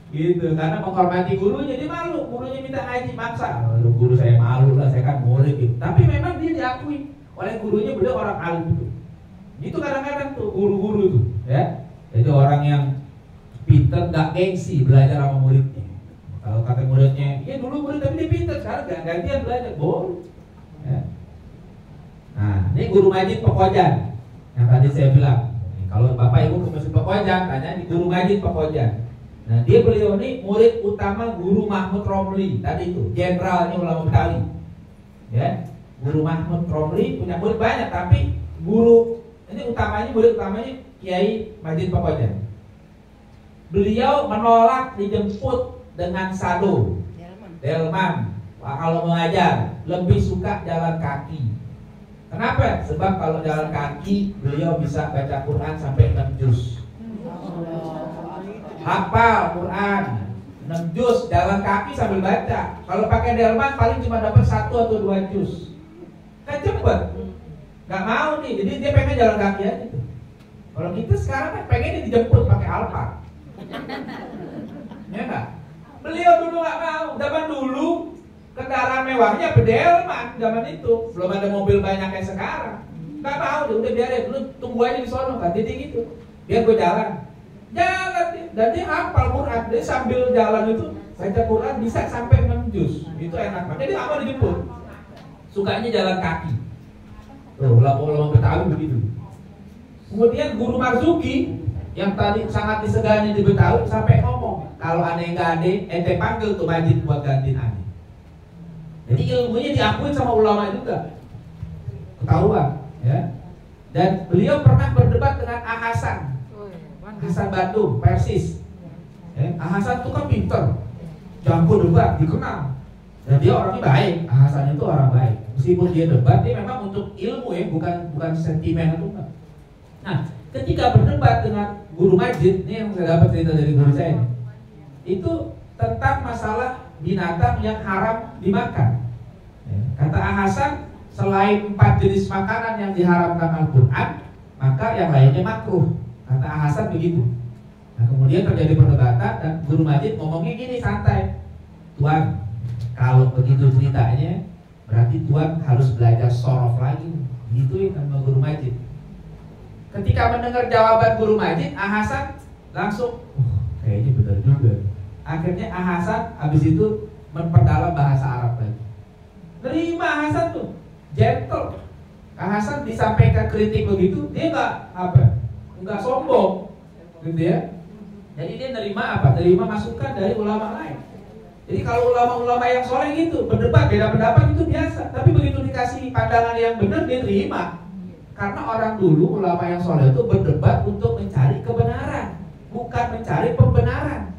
Gitu, karena menghormati gurunya, dia malu. Gurunya minta ngaji, maksa. Guru saya malu lah, saya kan murid gitu. Tapi memang dia diakui oleh gurunya, beliau orang alim itu. Itu kadang-kadang tuh guru-guru tuh, ya. Jadi orang yang pinter, gak gengsi belajar sama muridnya. Kalau kata muridnya, ya dulu murid tapi dia pinter, sekarang gak gantian belajar, boleh. Ya. Nah, ini guru Majid Pekojan yang tadi saya bilang. Kalau Bapak Ibu ke Masjid Pekojan, tanya di guru Majid Pekojan. Nah, beliau ini murid utama Guru Mahmud Romli tadi itu, jenderalnya ulama Betawi. Ya, Guru Mahmud Romli punya murid banyak, tapi murid utamanya Kiai Majid Pekojan. Beliau menolak dijemput dengan sado, delman. Kalau mengajar lebih suka jalan kaki. Kenapa? Sebab kalau jalan kaki beliau bisa baca Quran sampai 6 juz. Hafal Quran 6 juz jalan kaki sambil baca. Kalau pakai delman paling cuma dapat 1 atau 2 juz. Kan cepet. Gak mau nih, jadi dia pengen jalan kaki aja tuh. Kalau kita sekarang kan pengen dijemput pakai Alphard. Ya enggak? Beliau dulu gak mau. Zaman dulu kendaraan mewahnya delman zaman itu. Belum ada mobil banyak kayak sekarang. Gak mau, udah biarin dulu, tunggu aja di sono, kan titik gitu. Biar gue jalan. Jalan, dan dia hafal Quran. Dia sambil jalan itu baca Quran bisa sampai 6 juz. Itu enak banget. Dia gak mau dijemput. Sukanya jalan kaki. Tuh, ulama Betawi begitu. Kemudian Guru Marzuki yang tadi sangat disegani di Betawi sampai ngomong, kalau aneh nggak ada, ente panggil tuh Majid buat gantiin aneh. Jadi ilmunya diakuin sama ulama juga, ketahuan, ya. Dan beliau pernah berdebat dengan Hasan Bandung, Persis. Hasan itu kan pinter, jago debat, dikenal. Dan dia orangnya baik, Hasan itu orang baik. Meskipun dia debat, dia memang untuk ilmu ya, bukan sentimen atau enggak. Nah, ketika berdebat dengan Guru Majid, ini yang saya dapat cerita dari guru saya, itu tentang masalah binatang yang haram dimakan. Kata Hasan, selain 4 jenis makanan yang diharamkan Al-Quran, maka yang lainnya makruh. Kata Hasan begitu. Nah, kemudian terjadi perdebatan dan Guru Majid ngomongnya gini santai, Tuan, kalau begitu ceritanya, berarti Tuan harus belajar sorof lagi. Gituin sama Guru Majid. Ketika mendengar jawaban Guru Majid, Hasan langsung, kayaknya benar juga. Akhirnya Hasan habis itu memperdalam bahasa Arab lagi. Terima Hasan tuh, gentle. Hasan disampaikan kritik begitu, dia nggak sombong, gitu ya. Jadi dia nerima apa? Nerima masukan dari ulama lain. Jadi kalau ulama-ulama yang soleh gitu berdebat beda pendapat itu biasa. Tapi begitu dikasih pandangan yang benar dia terima. Karena orang dulu ulama yang soleh itu berdebat untuk mencari kebenaran, bukan mencari pembenaran.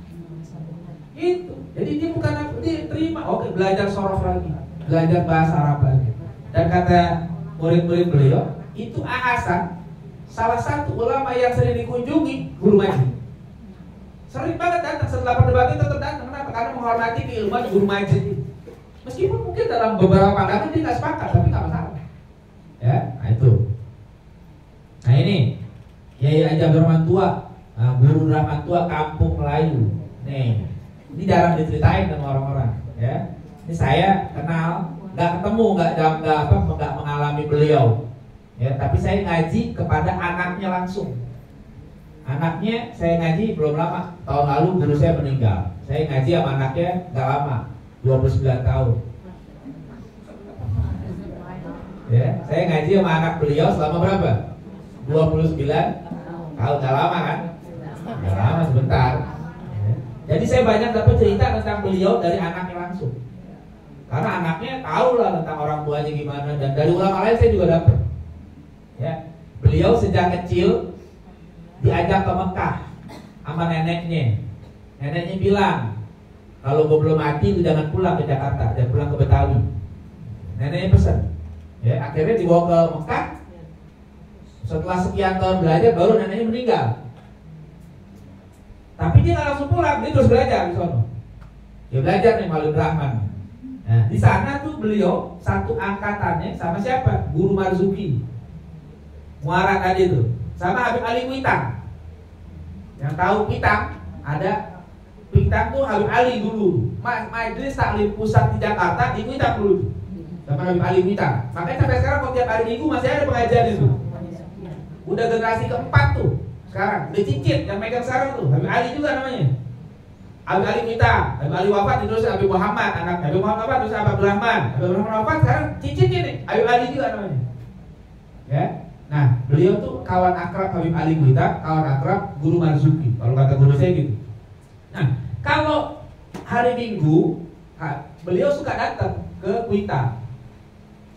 Itu. Jadi dia bukan dia terima. Oke, belajar sorof lagi, belajar bahasa Arab lagi. Dan kata murid-murid beliau, itu Hasan salah satu ulama yang sering dikunjungi Guru Majid. Sering banget datang setelah perdebatan tetap datang. Kenapa? Karena menghormati keilmuan Guru Majid. Meskipun mungkin dalam beberapa pandangan dia nggak sepakat, tapi nggak masalah. Ya, nah itu. Nah ini Kiai Haji Abdurrahman Tua, Guru Rahman Tua Kampung Melayu. Nih, ini jarang diceritain sama orang-orang. Ya, ini saya kenal, nggak ketemu, nggak mengalami beliau. Ya, tapi saya ngaji kepada anaknya langsung. Anaknya saya ngaji belum lama, tahun lalu guru saya meninggal. Saya ngaji sama anaknya nggak lama, 29 tahun. Ya, saya ngaji sama anak beliau selama berapa? 29 tahun, nggak lama kan? Nggak lama, sebentar. Ya. Jadi saya banyak dapat cerita tentang beliau dari anaknya langsung. Karena anaknya tahu lah tentang orang tuanya gimana, dan dari ulama lain saya juga dapat. Ya, beliau sejak kecil diajak ke Mekah sama neneknya. Neneknya bilang, kalau gue belum mati lu jangan pulang ke Jakarta, jangan pulang ke Betawi. Neneknya pesan. Ya, akhirnya dibawa ke Mekah. Setelah sekian tahun belajar baru neneknya meninggal. Tapi dia nggak langsung pulang, dia terus belajar di sana. Dia belajar nih Maulid Rahman. Nah, di sana tuh beliau satu angkatannya sama siapa? Guru Marzuki, Muara tadi tuh, sama Habib Ali Kuitang. Yang tahu Kuitang, ada Kuitang tuh Habib Ali dulu. Majelis Taklim Pusat di Jakarta di Kuitang dulu, sama Habib Ali Kuitang. Makanya sampai sekarang kalau tiap hari Minggu masih ada pengajian itu. Udah generasi keempat tuh sekarang, udah cicit yang megang sekarang tuh Habib Ali juga namanya. Habib Ali kita, Habib Ali wafat terus Habib Muhammad, anak Habib Muhammad wafat terus Habib Rahman. Habib Rahman wafat sekarang cicit ini Habib Ali juga namanya. Ya. Nah, beliau tuh kawan akrab Habib Ali kita, kawan akrab Guru Marzuki. Kalau kata guru saya gitu. Nah, kalau hari Minggu beliau suka datang ke Kuita.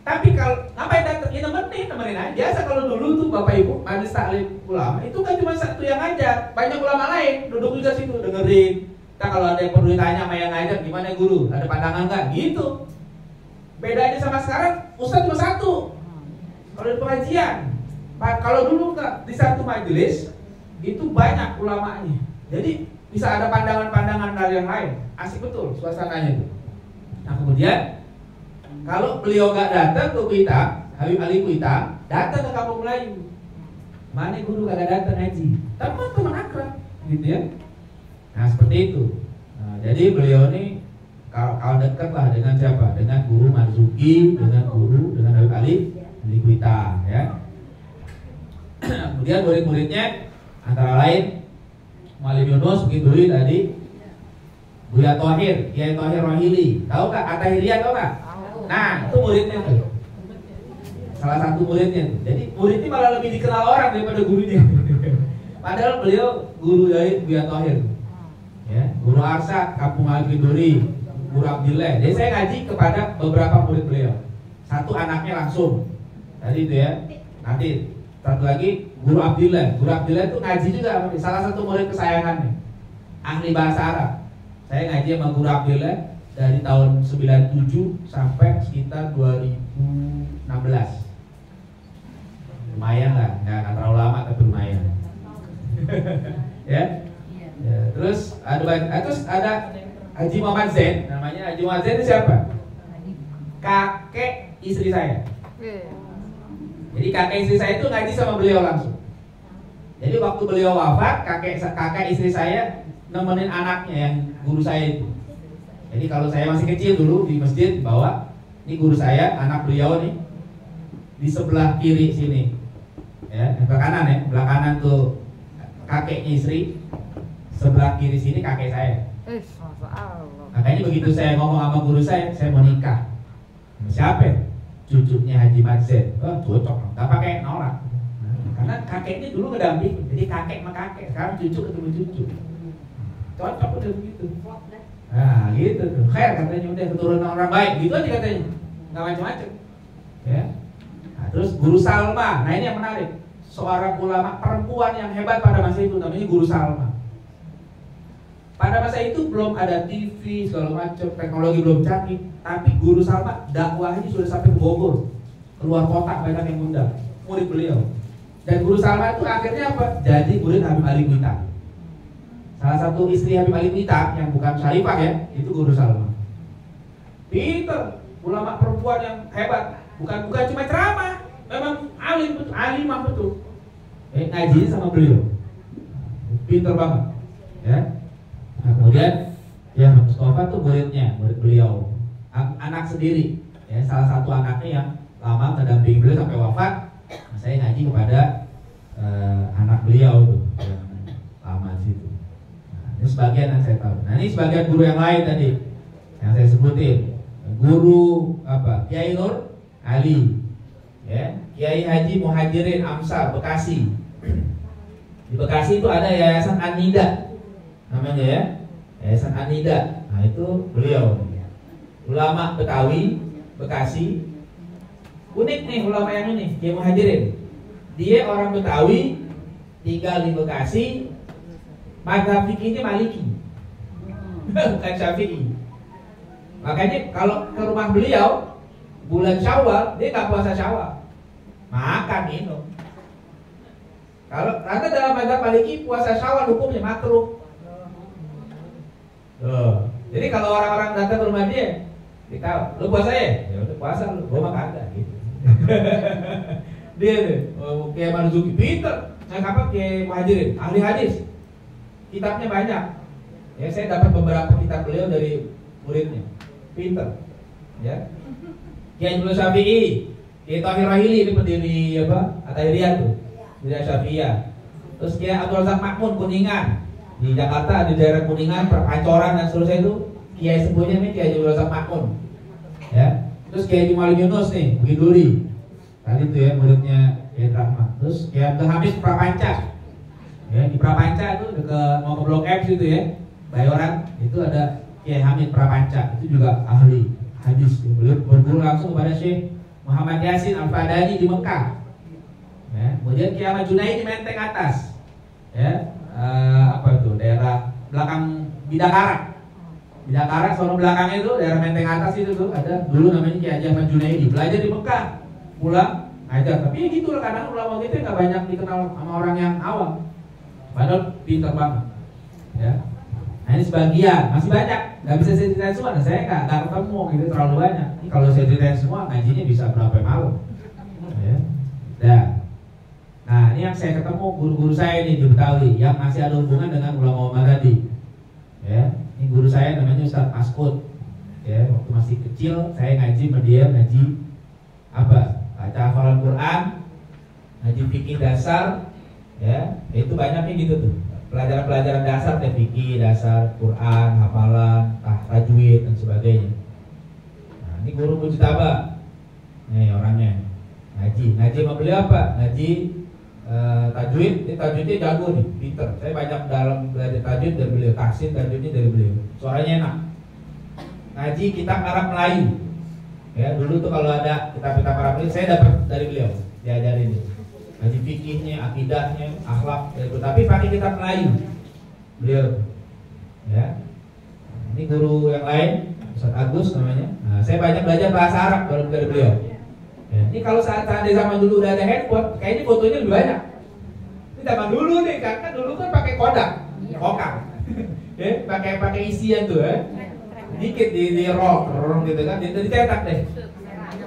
Tapi kalau ngapain datang? Ya nemenin aja. Biasa kalau dulu tuh Bapak Ibu Majelis Taklim Ulama itu kan cuma satu yang ngajar, banyak ulama lain duduk juga situ dengerin. Kalau ada yang perlu ditanya sama yang ngajar, gimana guru? Ada pandangan nggak? Gitu. Bedanya sama sekarang, ustadz cuma satu. Kalau di pengajian, kalau dulu nggak di satu majelis itu banyak ulamanya. Jadi bisa ada pandangan-pandangan dari yang lain. Asik betul suasananya itu. Nah kemudian kalau beliau nggak datang ke Kuita, Habib Ali Kuita datang ke Kampung Melayu. Mana guru kagak datang ngaji? Teman-teman akrab, gitu ya. Nah seperti itu. Nah, jadi beliau ini kalau dekat lah dengan siapa? Dengan Guru Marzuki, dengan Habib Ali Kuita, ya. Kemudian murid-muridnya antara lain Muallim Yunus, Bukit Duri tadi, Buya Thohir, Kiai Thohir Rohili, tahu nggak? Atahiriyah tahu nggak? Nah itu muridnya tuh, salah satu muridnya tuh. Jadi murid ini malah lebih dikenal orang daripada gurunya. Padahal beliau guru dari Buya Thohir. Ya, Guru Arsad, Kampung Al-Biduri, Guru Abdillah. Jadi saya ngaji kepada beberapa murid beliau. Satu anaknya langsung. Tadi itu ya. Nanti satu lagi Guru Abdillah. Guru Abdillah itu ngaji juga. Salah satu murid kesayangannya. Ahli bahasa Arab. Saya ngaji sama Guru Abdillah dari tahun 97 sampai sekitar 2016. Lumayan lah, nggak terlalu lama tapi lumayan. Ya. Ya, terus ada Haji Muhammad Zain, namanya Haji Muhammad Zain itu siapa? Kakek istri saya. Jadi kakek istri saya itu ngaji sama beliau langsung. Jadi waktu beliau wafat, kakek istri saya nemenin anaknya yang guru saya itu. Jadi kalau saya masih kecil dulu di masjid bawa, ini guru saya, anak beliau nih di sebelah kiri sini, ya, sebelah kanan ya, sebelah kanan tuh kakeknya istri. Sebelah kiri sini kakek saya. Makanya begitu saya ngomong sama guru saya mau nikah. Siapa? Cucunya Haji Madzen. Oh cocok, nggak pakai nolak. Karena kakeknya dulu ngedamping, jadi kakek sama kakek. Sekarang cucu ketemu cucu. Cocok udah begitu. Nah gitu tuh. Khair katanya udah keturunan orang baik. Gitu aja katanya. Nggak macam-macam. Ya. Nah, terus Guru Salma. Nah ini yang menarik. Seorang ulama perempuan yang hebat pada masa itu namanya Guru Salma. Pada masa itu belum ada TV segala macam, teknologi belum canggih, tapi Guru Salma dakwahnya sudah sampai ke Bogor, keluar kota banyak yang undang murid beliau. Dan Guru Salma itu akhirnya apa? Jadi murid Habib Ali Kuita. Salah satu istri Habib Ali Kuita yang bukan Syarifah ya, itu Guru Salma. Pinter, ulama perempuan yang hebat, bukan cuma ceramah, memang alim betul, alimah betul. Ngaji sama beliau, pinter banget, ya. Nah, kemudian ya Mustafa tuh murid beliau, anak sendiri, ya salah satu anaknya yang lama mendampingi beliau sampai wafat. Nah, saya ngaji kepada anak beliau tuh yang lama di situ. Nah, ini sebagian yang saya tahu. Nah ini sebagian guru yang lain tadi yang saya sebutin, guru apa? Kiai Nur Ali, ya Kiai Haji Muhajirin Amsar Bekasi. Di Bekasi itu ada Yayasan An-Nida namanya ya, Yayasan An-Nida. Nah itu beliau ulama Betawi Bekasi. Unik nih ulama yang ini, Kiai Muhajirin. Dia orang Betawi, tinggal di Bekasi, mazhab fikihnya Maliki. bukan Syafi'i. Makanya kalau ke rumah beliau bulan Syawal, dia nggak puasa Syawal, makan minum. Karena dalam mazhab Maliki puasa Syawal hukumnya makruh. Jadi kalau orang-orang datang ke rumah dia, kita, lu puasa ya udah puasa lu, gua mah kagak gitu. Dia tuh, kayak Marzuki pinter, saya kapan kayak Muhajirin, ahli hadis, kitabnya banyak. Ya saya dapat beberapa kitab beliau dari muridnya, pinter. Ya, Kiai Abdul Syafi'i, Kiai Tahir Rahili ini pendiri apa? At-Tahiriyah tuh. Tidak Syafi'iyah. Terus Kiai Abdul Razak Makmun Kuningan di Jakarta, di daerah Kuningan, Perpancoran dan seterusnya itu Kiai sepuhnya nih Kiai Abdul Razak Makmun. Ya. Terus Kiai Jumal Yunus nih, Bukit Duri. Tadi tuh ya muridnya Kiai Rahmat. Terus Kiai Abdul Hamid Prapanca. Ya, di Prapanca itu mau ke Blok M situ ya. Bayoran itu ada Kiai Hamid Prapanca, itu juga ahli hadis. Beliau berguru langsung kepada Syekh Muhammad Yasin Al-Fadani di Mekah. Ya, kemudian Kiai Ahmad Junaid di Menteng Atas, ya, apa itu daerah belakang Bidakara, sono belakangnya itu daerah Menteng Atas itu tuh ada dulu namanya Kiai Ahmad Junaid, belajar di Mekah, pulang ngajar. Tapi ya gitu lah, kadang ulama kita nggak banyak dikenal sama orang yang awam, padahal pintar banget, ya. Nah ini sebagian, masih banyak, nggak bisa saya ceritain semua. Nah, saya nggak ketemu gitu terlalu banyak. Ini kalau saya ceritain semua ngajinya bisa berapa malam, ya. Nah ini yang saya ketemu guru-guru saya nih di Betawi yang masih ada hubungan dengan ulama tadi. Ya, ini guru saya namanya Ustadz Askut. Ya, waktu masih kecil saya ngaji sama dia, ngaji apa? Baca hafalan Quran, ngaji fikih dasar, ya, itu banyaknya gitu tuh. Pelajaran-pelajaran dasar, fikih dasar, Quran, hafalan, tajwid dan sebagainya. Nah, ini guru Mujtaba. Nih orangnya. Ngaji sama beliau apa? Ngaji tajwid, ini tajwidnya jago nih, pinter. Saya banyak dalam belajar tajwid dari beliau, tahsin tajwidnya dari beliau. Suaranya enak. Ngaji kitab Arab Melayu. Ya, dulu tuh kalau ada kitab-kitab Arab Melayu saya dapat dari beliau, diajarin nih. Ngaji fikihnya, akidahnya, akhlak, tapi pakai kitab Melayu. Beliau. Ya. Ini guru yang lain, Ustaz Agus namanya. Nah, saya banyak belajar bahasa Arab dari beliau. Ya, ini kalau saat di zaman dulu udah ada handphone, kayaknya fotonya lebih banyak. Ini zaman dulu nih, karena dulu kan pakai kodak, kokang, ya, pakai isian tuh, ya. Dikit di roll gitu kan, dicetak deh,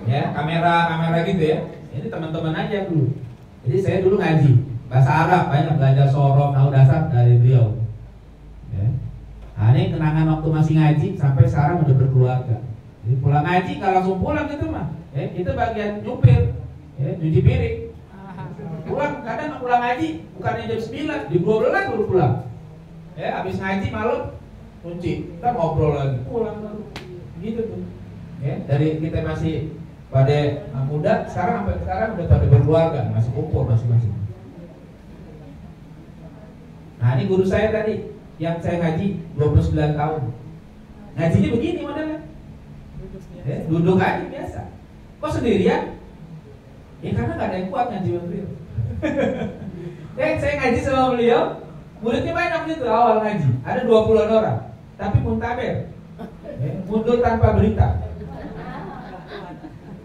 ya, kamera gitu ya. Ini teman-teman aja dulu. Jadi saya dulu ngaji bahasa Arab, banyak belajar sorof, nahu dasar dari beliau. Ya. Nah ini kenangan waktu masih ngaji sampai sekarang udah berkeluarga. Jadi pulang ngaji kalau langsung pulang gitu mah. Ya, kita bagian nyupir, ya, cuci piring. Kadang pulang ngaji bukannya jam 9, di 12 baru pulang. Ya, habis ngaji malam kunci, kita ngobrol lagi, pulang baru. Gitu tuh. Ya, dari kita masih pada muda, sampai sekarang udah pada berkeluarga, masih kumpul masing-masing. Nah, ini guru saya tadi yang saya ngaji 29 tahun. Ngajinya begini modelnya. Ya, duduk aja biasa. Kok sendirian? Ya karena gak ada yang kuat ngaji sama beliau. Saya ngaji sama beliau, muridnya banyak gitu awal ngaji. Ada 20-an orang, tapi muntaber, ya, mundur tanpa berita.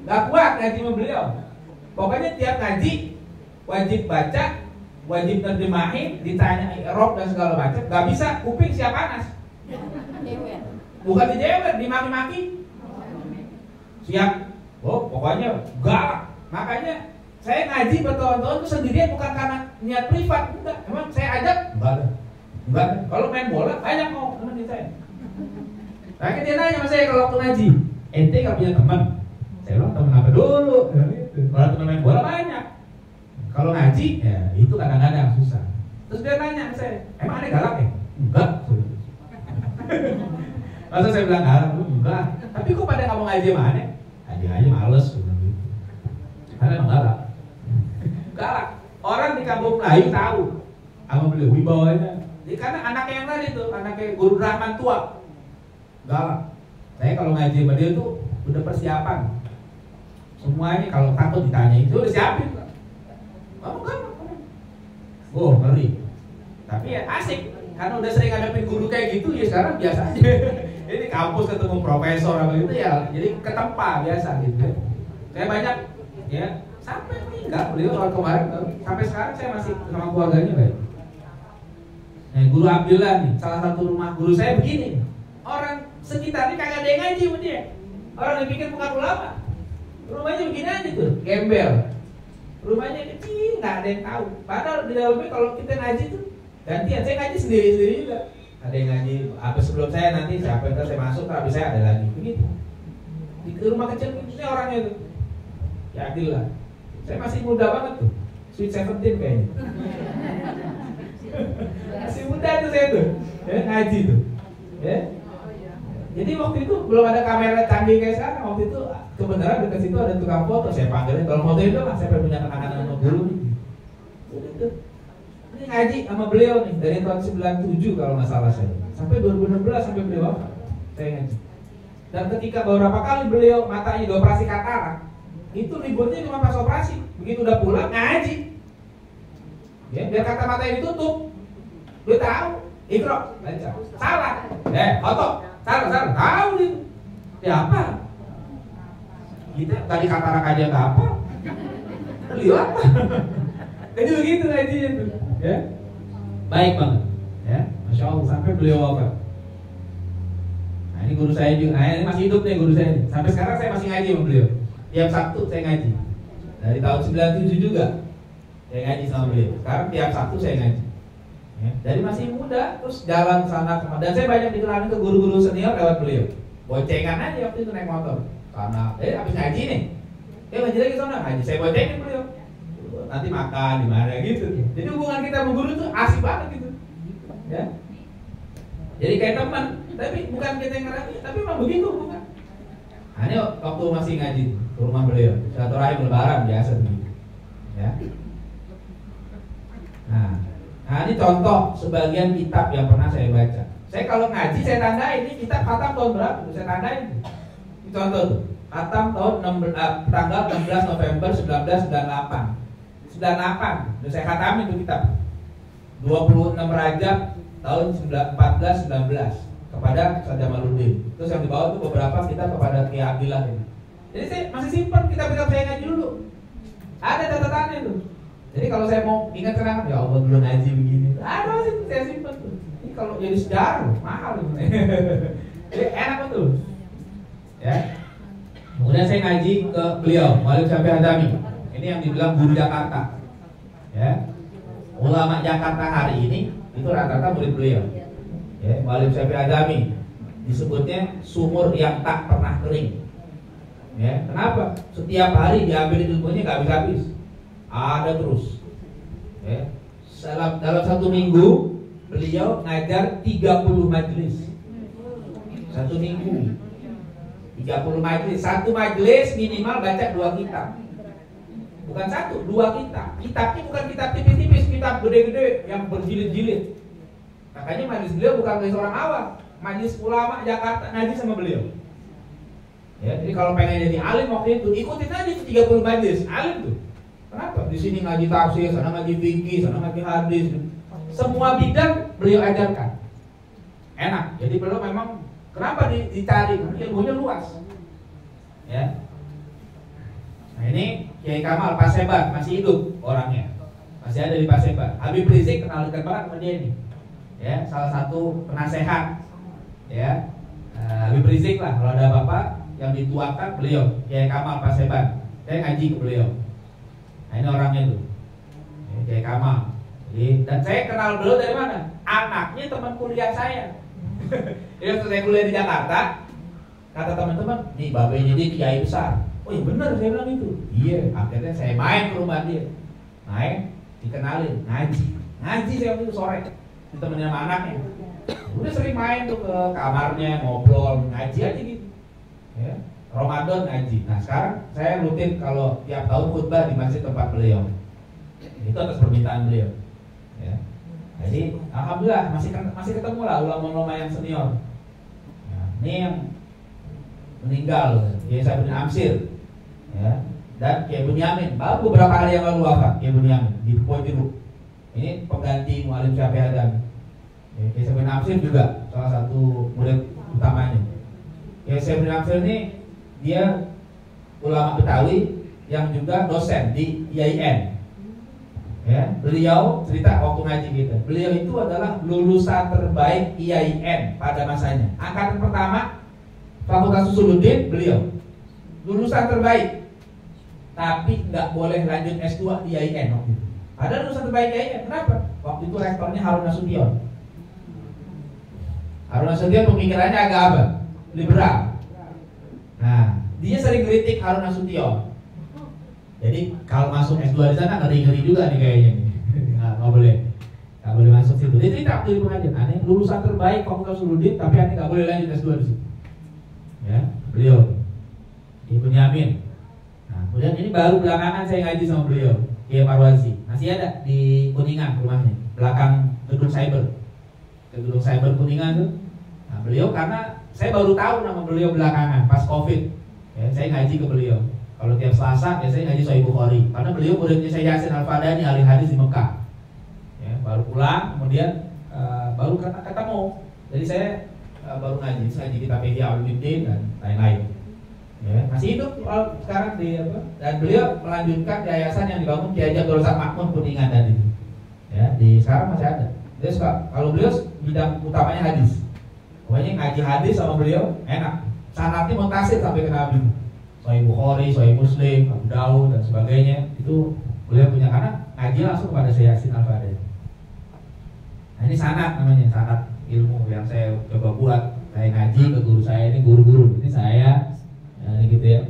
Gak kuat ngaji sama beliau. Pokoknya tiap ngaji wajib baca, wajib terjemahin, ditanya i'rab dan segala macam. Gak bisa kuping siap panas. Bukan dijewer, dimaki-maki. Siap. Oh, pokoknya galak. Makanya saya ngaji bertahun-tahun itu sendirian bukan karena niat privat, enggak. Emang saya ajak? Enggak. Kalau main bola banyak kok teman saya. Makanya dia nanya sama saya kalau waktu ngaji, ente gak punya teman? Saya bilang teman apa dulu? Kalau teman main bola banyak. Kalau ngaji, ya itu kadang-kadang susah. Terus dia nanya sama saya, emang ada galak ya? Enggak. Masa saya bilang galak? Enggak. Tapi kok pada nggak mau ngaji mana? Ngaji males gitu. Karena emang galak. Orang di kampung Melayu tahu sama beliau wibawanya. Jadi karena anaknya yang tadi tuh, anaknya Guru Rahman tua, galak. Saya kalau ngaji sama dia tuh udah persiapan. Semuanya kalau takut ditanya itu udah siapin. Kamu kan? Oh ngeri. Tapi ya asik. karena udah sering ngadepin guru kayak gitu ya sekarang biasa aja. Ini kampus ketemu profesor apa gitu ya, jadi ketempa biasa gitu ya. Saya banyak ya sampai meninggal beliau kalau kemarin sampai sekarang saya masih sama keluarganya baik. Nah, Guru Abdullah nih, salah satu rumah guru saya begini. Orang sekitarnya kagak ada yang ngaji sama dia. Orang dipikir bukan ulama. Rumahnya begini aja tuh, gembel. Rumahnya kecil, nggak ada yang tahu. Padahal di dalamnya kalau kita ngaji tuh gantian, saya ngaji sendiri-sendiri juga. Ada yang ngaji, apa sebelum saya nanti siapa yang saya masuk, habis saya ada lagi. Begitu. Di rumah kecil ini orangnya tuh. Ya adil lah. Saya masih muda banget tuh, Sweet 17 kayaknya. Masih muda tuh saya tuh, ya, ngaji tuh. Ya. Jadi waktu itu belum ada kamera canggih kayak sekarang. Waktu itu kebenaran dekat situ ada tukang foto. Saya panggilnya, kalau foto itu lah saya punya kenangan sama guru nih. Gitu. Ini ngaji sama beliau nih dari tahun 97 kalau nggak salah saya. Sampai 2016 sampai beliau wafat. Saya ngaji. Dan ketika beberapa kali beliau matanya dioperasi katarak, itu liburnya cuma pas operasi. Begitu udah pulang ngaji. Ya, biar kata matanya ditutup. Dia tahu, Iqra, baca. Salah. Foto. Salah. Tahu nih. Ya apa? Kita tadi katarak aja nggak apa. Beliau apa? Jadi begitu ngajinya tuh. Ya. Baik banget. Ya, Masya Allah sampai beliau wafat. Nah, ini guru saya juga. Nah, ini masih hidup nih guru saya. Sampai sekarang saya masih ngaji sama beliau. Tiap Sabtu saya ngaji. Dari tahun 97 juga saya ngaji sama beliau. Sekarang tiap Sabtu saya ngaji. Ya, dari masih muda terus jalan sana kemana. Dan saya banyak dikenalin ke guru-guru senior lewat beliau. Boncengan aja waktu itu naik motor. Karena habis ngaji nih. Ngaji lagi sana ngaji. Saya boncengin beliau. Nanti makan di mana gitu. Jadi hubungan kita sama guru tuh asik banget gitu. Ya. Jadi kayak teman, tapi bukan kita yang ngerapi, tapi memang begitu bukan. Nah, ini waktu masih ngaji ke rumah beliau, silaturahim lebaran biasa begitu. Ya. Nah, ini contoh sebagian kitab yang pernah saya baca. Saya kalau ngaji saya tandain ini kitab khatam tahun berapa? Saya tandain. Ini contoh tuh. Khatam tahun tanggal 16 November 1998. 98. Udah saya khatamin tuh kitab. 26 Rajab tahun 1419 kepada Ustaz Jamaluddin. Terus yang dibawa tuh beberapa kitab kepada Kiai Abdillah ini. Jadi saya masih simpan kitab-kitab saya ngaji dulu. Ada catatannya tuh. Jadi kalau saya mau ingat kenangan, ya Allah dulu ngaji begini. Ada masih saya simpan tuh. Ini kalau jadi sejarah mahal gitu. Jadi enak betul. Ya. Kemudian saya ngaji ke beliau, Maulid Syafi'i Adami. Ini yang dibilang guru Jakarta. Ya. Ulama Jakarta hari ini itu rata-rata murid beliau. Ya, Maulid Syafi'i Adami disebutnya sumur yang tak pernah kering. Ya, kenapa? Setiap hari diambil ilmunya nggak habis-habis. Ada terus. Ya. Dalam satu minggu beliau ngajar 30 majelis. Satu minggu 30 majelis. Satu majelis minimal baca 2 kitab. Bukan 1, 2 kitab. Kitabnya bukan kitab tipis-tipis, kitab gede-gede yang berjilid-jilid. Makanya majelis beliau bukan majelis orang awam, majelis ulama Jakarta ngaji sama beliau. Ya, jadi kalau pengen jadi alim waktu itu ikutin aja tuh 30 majelis alim tuh. Kenapa? Di sini ngaji tafsir, sana ngaji fikih, sana ngaji hadis. Semua bidang beliau ajarkan. Enak. Jadi beliau memang kenapa dicari? Ilmunya luas. Ya. Nah, ini Kiai Kamal Paseban masih hidup orangnya, masih ada di Paseban. Habib Rizik kenal dekat banget sama dia ini, ya salah satu penasehat, ya Habib Rizik lah kalau ada apa-apa yang dituakan beliau, Kiai Kamal Paseban. Saya ngaji ke beliau. Nah ini orangnya tuh, ya, Kiai Kamal. Jadi, dan saya kenal beliau dari mana? Anaknya teman kuliah saya. Jadi waktu saya kuliah di Jakarta, kata teman-teman, nih babenya dia kiai besar. Oh iya benar saya bilang itu. Iya, akhirnya saya main ke rumah dia. Main, dikenalin, ngaji saya waktu itu sore. Ditemenin sama anaknya. Udah sering main tuh ke kamarnya, ngobrol, ngaji aja gitu. Ya, Ramadan ngaji. Nah sekarang saya rutin kalau tiap tahun khutbah di masjid tempat beliau. Itu atas permintaan beliau. Ya. Jadi alhamdulillah masih ketemu lah ulama-ulama yang senior. Ya, ini yang meninggal, Kiai Said bin Amsir. Ya, dan Kiai Bunyamin baru beberapa hari yang lalu wafat Kiai Bunyamin di Pojokerto. Ini pengganti Mu'alim Syafi'i Adami. Kiai Said bin Absir juga salah satu murid utamanya. Kiai Said bin Absir ini dia ulama Betawi yang juga dosen di IAIN. Ya, beliau cerita waktu ngaji kita. Beliau itu adalah lulusan terbaik IAIN pada masanya. Angkatan pertama Fakultas Usuluddin beliau lulusan terbaik. Tapi nggak boleh lanjut S2 di IAIN waktu itu. Ada lulusan terbaik IAIN. Kenapa? Waktu itu rektornya Harun Nasution. Harun Nasution pemikirannya agak apa? Liberal. Nah, dia sering kritik Harun Nasution. Jadi kalau masuk S2 di sana ngeri-ngeri juga nih kayaknya nih. Nggak boleh masuk situ. Dia cerita waktu di pengajian, aneh lulusan terbaik Fakultas Usuluddin, tapi aneh nggak boleh lanjut S2 di situ. Ya, beliau di Bunyamin. Nah, kemudian ini baru belakangan saya ngaji sama beliau, Kiai Marwazi. Masih ada di Kuningan rumahnya, belakang gedung cyber. Ke gedung cyber Kuningan tuh. Nah, beliau karena saya baru tahu nama beliau belakangan pas Covid. Ya, saya ngaji ke beliau. Kalau tiap Selasa biasanya ngaji Sahih Bukhari, karena beliau muridnya Syekh Yasin Al-Fadani ahli hadis di Mekah. Ya, baru pulang, kemudian baru ketemu. Jadi saya baru ngaji kitab Ihya Ulumuddin dan lain-lain. Ya, masih hidup sekarang di apa? Dan beliau melanjutkan yayasan yang dibangun Kiai Abdul Razak Makmun Kuningan tadi. Ya, di sekarang masih ada. Dia suka, kalau beliau bidang utamanya hadis. Pokoknya ngaji hadis sama beliau enak. Sanadnya muntasil sampai ke Nabi. Sahih Bukhari, Sahih Muslim, Abu Daud dan sebagainya itu beliau punya, karena ngaji langsung kepada Syekh Yasin Al-Fadani. Nah, ini sanad namanya, sanad ilmu yang saya coba buat. Saya ngaji ke guru saya, ini guru-guru, ini saya, ini gitu ya.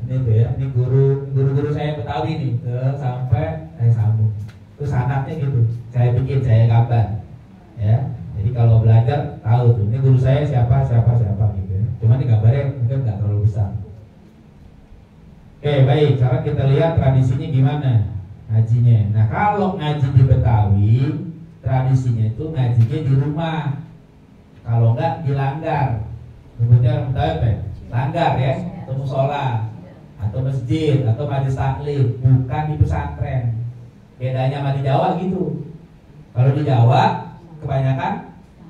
Ini tuh ya, ini guru-guru saya Betawi nih, sampai saya sambung. Itu sanadnya gitu. Saya bikin, saya gambar. Ya. Jadi kalau belajar tahu tuh, ini guru saya siapa gitu ya. Cuma ini gambarnya mungkin nggak terlalu besar. Oke, baik. Sekarang kita lihat tradisinya gimana ngajinya. Nah, kalau ngaji di Betawi, tradisinya itu ngajinya di rumah. Kalau enggak di langgar. Sebutnya orang Betawi apa? Langgar ya, atau musola, atau masjid, atau majelis taklim, bukan di pesantren. Bedanya sama di Jawa gitu. Kalau di Jawa kebanyakan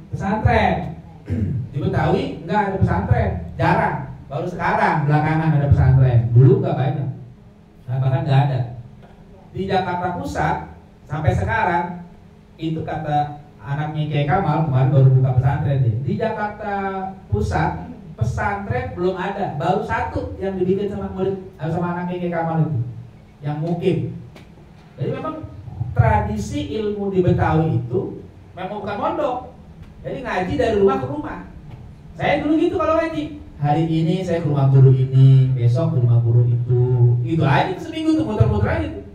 pesantren. Di Betawi enggak ada pesantren, jarang. Baru sekarang belakangan ada pesantren. Dulu nggak banyak, nah, bahkan nggak ada. Di Jakarta Pusat sampai sekarang itu kata anaknya Kiai Kamal kemarin baru buka pesantren deh. Di Jakarta Pusat pesantren belum ada, baru satu yang dibikin sama murid sama anaknya Kiai Kamal itu, yang mukim. Jadi memang tradisi ilmu di Betawi itu memang bukan mondok. Jadi ngaji dari rumah ke rumah. Saya dulu gitu kalau ngaji. Hari ini saya ke rumah guru ini, besok ke rumah guru itu. Gitu aja seminggu tuh muter-muter aja tuh.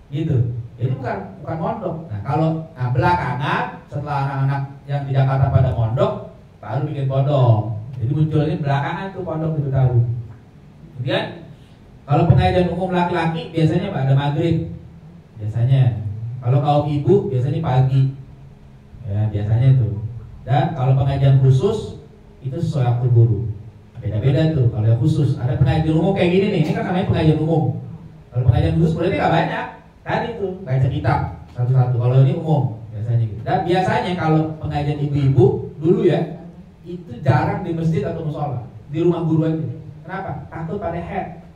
Gitu. Jadi bukan mondok. Nah, belakangan setelah anak-anak yang di Jakarta pada mondok, baru bikin pondok. Jadi munculnya belakangan tuh pondok di Betawi. Kemudian kalau pengajian umum laki-laki biasanya pada maghrib. Biasanya. Kalau kaum ibu biasanya pagi. Ya, biasanya tuh. Dan kalau pengajian khusus itu sesuai waktu guru. Beda-beda tuh. Kalau yang khusus ada pengajian umum kayak gini nih, ini kan namanya pengajian umum. Kalau pengajian khusus berarti nggak banyak. Tadi tuh baca kitab satu-satu. Kalau ini umum biasanya gitu. Dan biasanya kalau pengajian ibu-ibu dulu ya, itu jarang di masjid atau musola, di rumah guru aja. Kenapa? Takut pada head.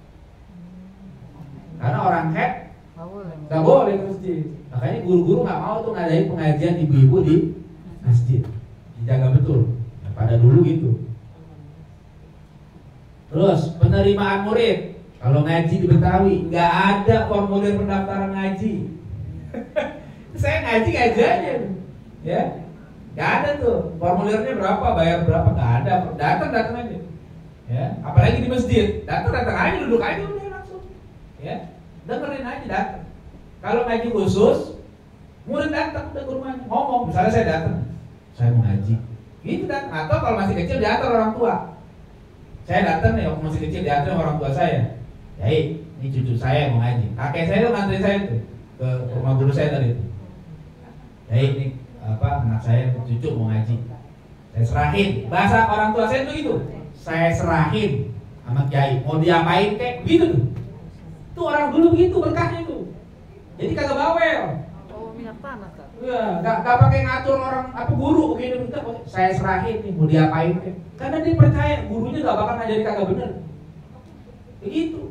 Karena orang head nggak boleh ke masjid. Makanya guru-guru nggak mau tuh ngadain pengajian ibu-ibu di masjid. Dijaga betul. Pada dulu gitu. Terus penerimaan murid. Kalau ngaji di Betawi nggak ada formulir pendaftaran ngaji. Saya ngaji aja, ya. Nggak ada tuh formulirnya berapa, bayar berapa, nggak ada. Datang aja. Ya. Apalagi di masjid, datang aja, duduk aja udah langsung. Ya, dengerin aja datang. Kalau ngaji khusus, murid datang udah ke rumahnya ngomong. Misalnya saya datang, saya mau ngaji. Gitu kan, atau kalau masih kecil diatur orang tua. Saya datang nih waktu masih kecil diatur orang tua saya. Ya, ini cucu saya mau ngaji. Kakek saya tuh nganterin saya tuh ke rumah guru saya tadi. Ya, ini anak saya cucu mau ngaji. Saya serahin. Bahasa orang tua saya tuh gitu. Saya serahin sama kiai. Mau diapain kek? Gitu tuh. Tuh orang dulu gitu berkahnya tuh. Jadi kagak bawel. minyak tanah kan? Ya, nggak pakai ngatur orang apa guru begini minta, saya serahin nih mau diapain? Karena dia percaya gurunya nggak bakal ngajarin kagak bener. Begitu.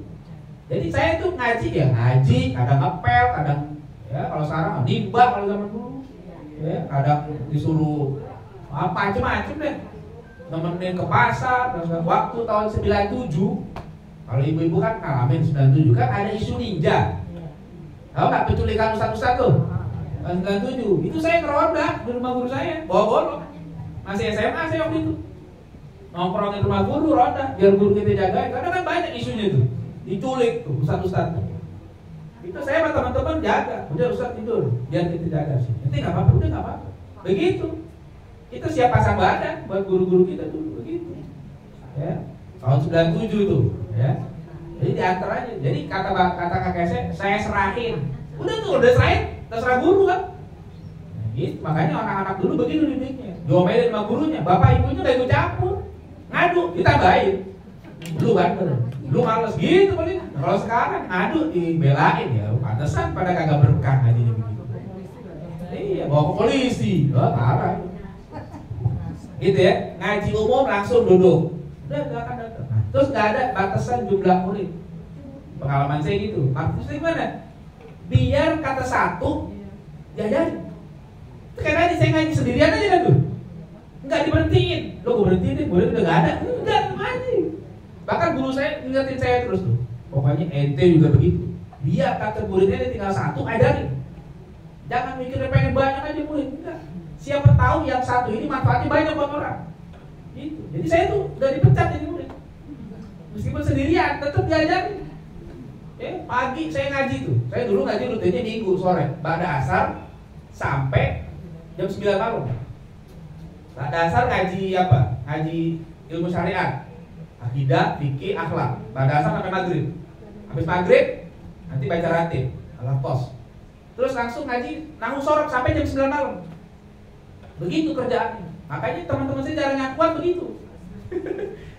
Jadi saya tuh ngaji ya ngaji, kadang ngepel, kadang ya kalau sekarang nimba kalau zaman dulu, ya kadang disuruh apa macam-macam deh, nemenin ke pasar. Dan waktu tahun 97, kalau ibu-ibu kan ngalamin 97 kan ada isu ninja. Tahu nggak penculikan ustaz-ustaz tuh? 97 itu saya ngeronda di rumah guru saya, bawa golok. Masih SMA saya waktu itu. Nongkrong di rumah guru ronda, biar guru kita jagain. Karena kan banyak isunya tuh, diculik tuh ustaz-ustaz. Itu saya sama teman-teman jaga, udah ustaz tidur, biar kita jaga sih. Nanti nggak apa-apa, udah nggak apa-apa. Begitu. Kita siap pasang badan buat guru-guru kita dulu begitu. Ya, tahun 97 tuh, ya. Jadi diantar aja. Jadi kata kakek saya serahin. Udah serahin, terserah guru kan. Nah, gitu. Makanya anak-anak dulu begitu didiknya. Diomelin sama gurunya, bapak ibunya udah ikut campur. Ngadu, ditambahin. Dulu kan, lu males gitu paling. Nah, kalau sekarang ngadu dibelain ya, pantesan pada kagak berkah ngajinya begitu. Iya, bawa ke polisi. Oh, parah. Gitu ya, ngaji umum langsung duduk. Udah gak akan datang. Terus gak ada batasan jumlah murid. Pengalaman saya gitu. Maksudnya gimana? Biar kata satu diajarin. Kayak tadi saya ngaji sendirian aja kan tuh. Enggak diberhentiin. Lo gue berhentiin deh, murid udah gak ada. Enggak, ngaji. Bahkan guru saya ngingetin saya terus tuh. Pokoknya ente juga begitu. Biar kata muridnya tinggal satu, ajarin. Jangan mikirnya pengen banyak aja murid. Enggak. Siapa tahu yang satu ini manfaatnya banyak buat orang. Gitu. Jadi saya tuh udah dipecat jadi murid. Meskipun sendirian, tetap diajarin. Pagi saya ngaji tuh. Saya dulu ngaji rutinnya minggu sore, pada asar sampai jam 9 malam. Pada asar ngaji apa? Ngaji ilmu syariat, akidah, fikih, akhlak. Pada asar sampai maghrib. Habis maghrib nanti baca ratib, al-pos. Terus langsung ngaji nahu sorok sampai jam 9 malam. Begitu kerjaannya. Makanya teman-teman saya jarang ngakuan begitu.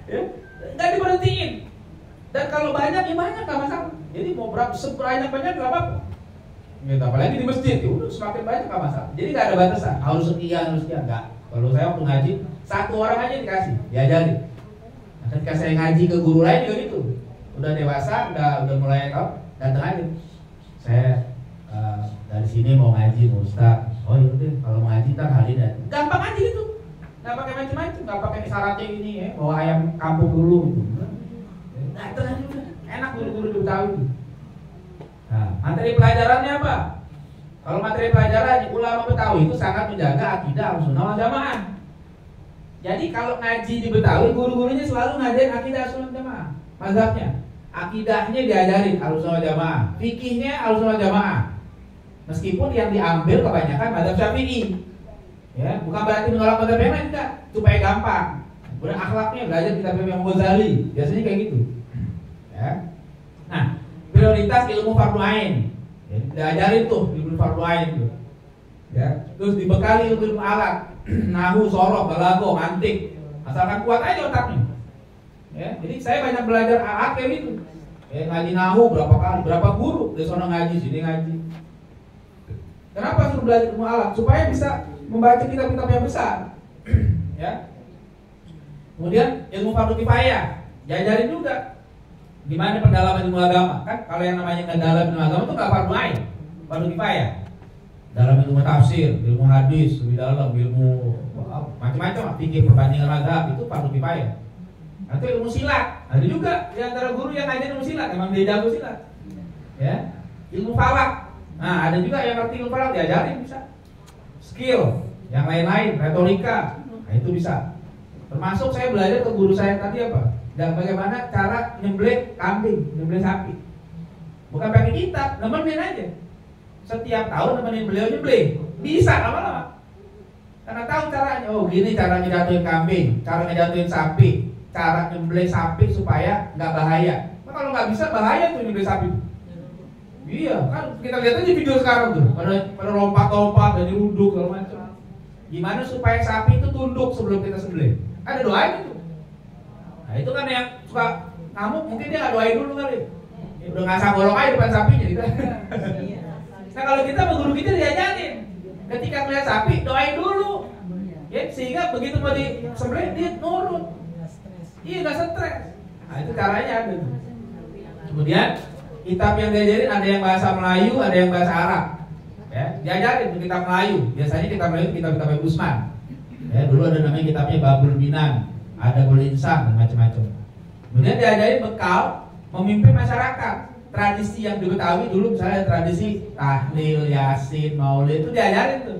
Ya, nggak diberhentiin. Dan kalau banyak ya banyak nggak masalah. Jadi mau berapa sebanyak-banyak nggak apa-apa. Gitu, apalagi di masjid, ya udah semakin banyak nggak masalah. Jadi nggak ada batasan. Harus sekian nggak. Kalau saya waktu ngaji satu orang aja dikasih, diajarin. Nah, ketika saya ngaji ke guru lain juga gitu. Udah dewasa, udah mulai datang aja. Saya dari sini mau ngaji, mau ustaz. Oh yaudah, kalau mau ngaji ntar hari dan gampang aja gitu. Nggak pakai macam-macam, nggak pakai syaratnya ini ya, bawa ayam kampung dulu gitu. Datang aja udah, enak guru-guru di Betawi. Nah, materi pelajarannya apa? Kalau materi pelajaran ulama Betawi itu sangat menjaga akidah Ahlussunnah wal Jamaah. Jadi kalau ngaji di Betawi, guru-gurunya selalu ngajarin akidah Ahlussunnah wal Jamaah. Mazhabnya, akidahnya diajarin Ahlussunnah wal Jamaah, fikihnya Ahlussunnah wal Jamaah. Meskipun yang diambil kebanyakan mazhab Syafi'i. Ya, bukan berarti menolak mazhab yang lain, enggak, supaya gampang. Kemudian akhlaknya belajar kitab Imam Ghazali, biasanya kayak gitu. Ya. Nah, prioritas ilmu fardhu ain. Ya, diajarin tuh ilmu fardhu ain tuh. Ya, terus dibekali ilmu alat, nahu, soroh, balago, mantik. Asalkan kuat aja otaknya. Ya, jadi saya banyak belajar alat kayak gitu. Ya, ngaji nahu berapa kali, berapa guru dari sana ngaji, sini ngaji. Kenapa suruh belajar ilmu alat? Supaya bisa membaca kitab-kitab yang besar. Ya. Kemudian ilmu fardhu kifayah, diajarin juga. Gimana pendalaman ilmu agama? Kan kalau yang namanya ngedalam ilmu agama itu nggak fardhu ain, fardhu kifayah. Dalam ilmu tafsir, ilmu hadis, lebih dalam ilmu macam-macam, fikih perbandingan mazhab itu fardhu kifayah. Atau ilmu silat, ada juga di antara guru yang ngajarin ilmu silat, emang dia jago silat. Ya. Ilmu falak. Nah, ada juga yang ngerti ilmu falak diajarin bisa. Skill, yang lain-lain, retorika, nah itu bisa. Termasuk saya belajar ke guru saya tadi apa? Dan bagaimana cara nyembelih kambing, nyembelih sapi. Bukan pakai kitab, nemenin aja. Setiap tahun nemenin beliau nyembelih, bisa lama-lama. Karena tahu caranya. Oh, gini cara ngejatuhin kambing, cara ngejatuhin sapi, cara nyembelih sapi supaya nggak bahaya. Nah, kalau nggak bisa bahaya tuh nyembelih sapi. Iya, kan kita lihat aja video sekarang tuh, pada lompat-lompat dan diruduk segala macam. Gimana supaya sapi itu tunduk sebelum kita sembelih? Ada doain itu. Nah itu kan yang suka ngamuk, mungkin dia nggak doain dulu kali. Ya, udah ngasah golok aja depan sapinya gitu. Nah kalau kita guru kita diajarin, ketika melihat sapi doain dulu, ya sehingga begitu mau disembelih dia nurut, iya nggak stres. Nah itu caranya ada. Kemudian kitab yang diajarin ada yang bahasa Melayu, ada yang bahasa Arab. Ya, diajarin tuh kitab Melayu. Biasanya kitab Melayu kitab-kitab Gusman. Ya, dulu ada namanya kitabnya Babul Binan, ada Bulinsan dan macam-macam. Kemudian diajarin bekal memimpin masyarakat. Tradisi yang di Betawi dulu misalnya tradisi tahlil, yasin, maulid itu diajarin tuh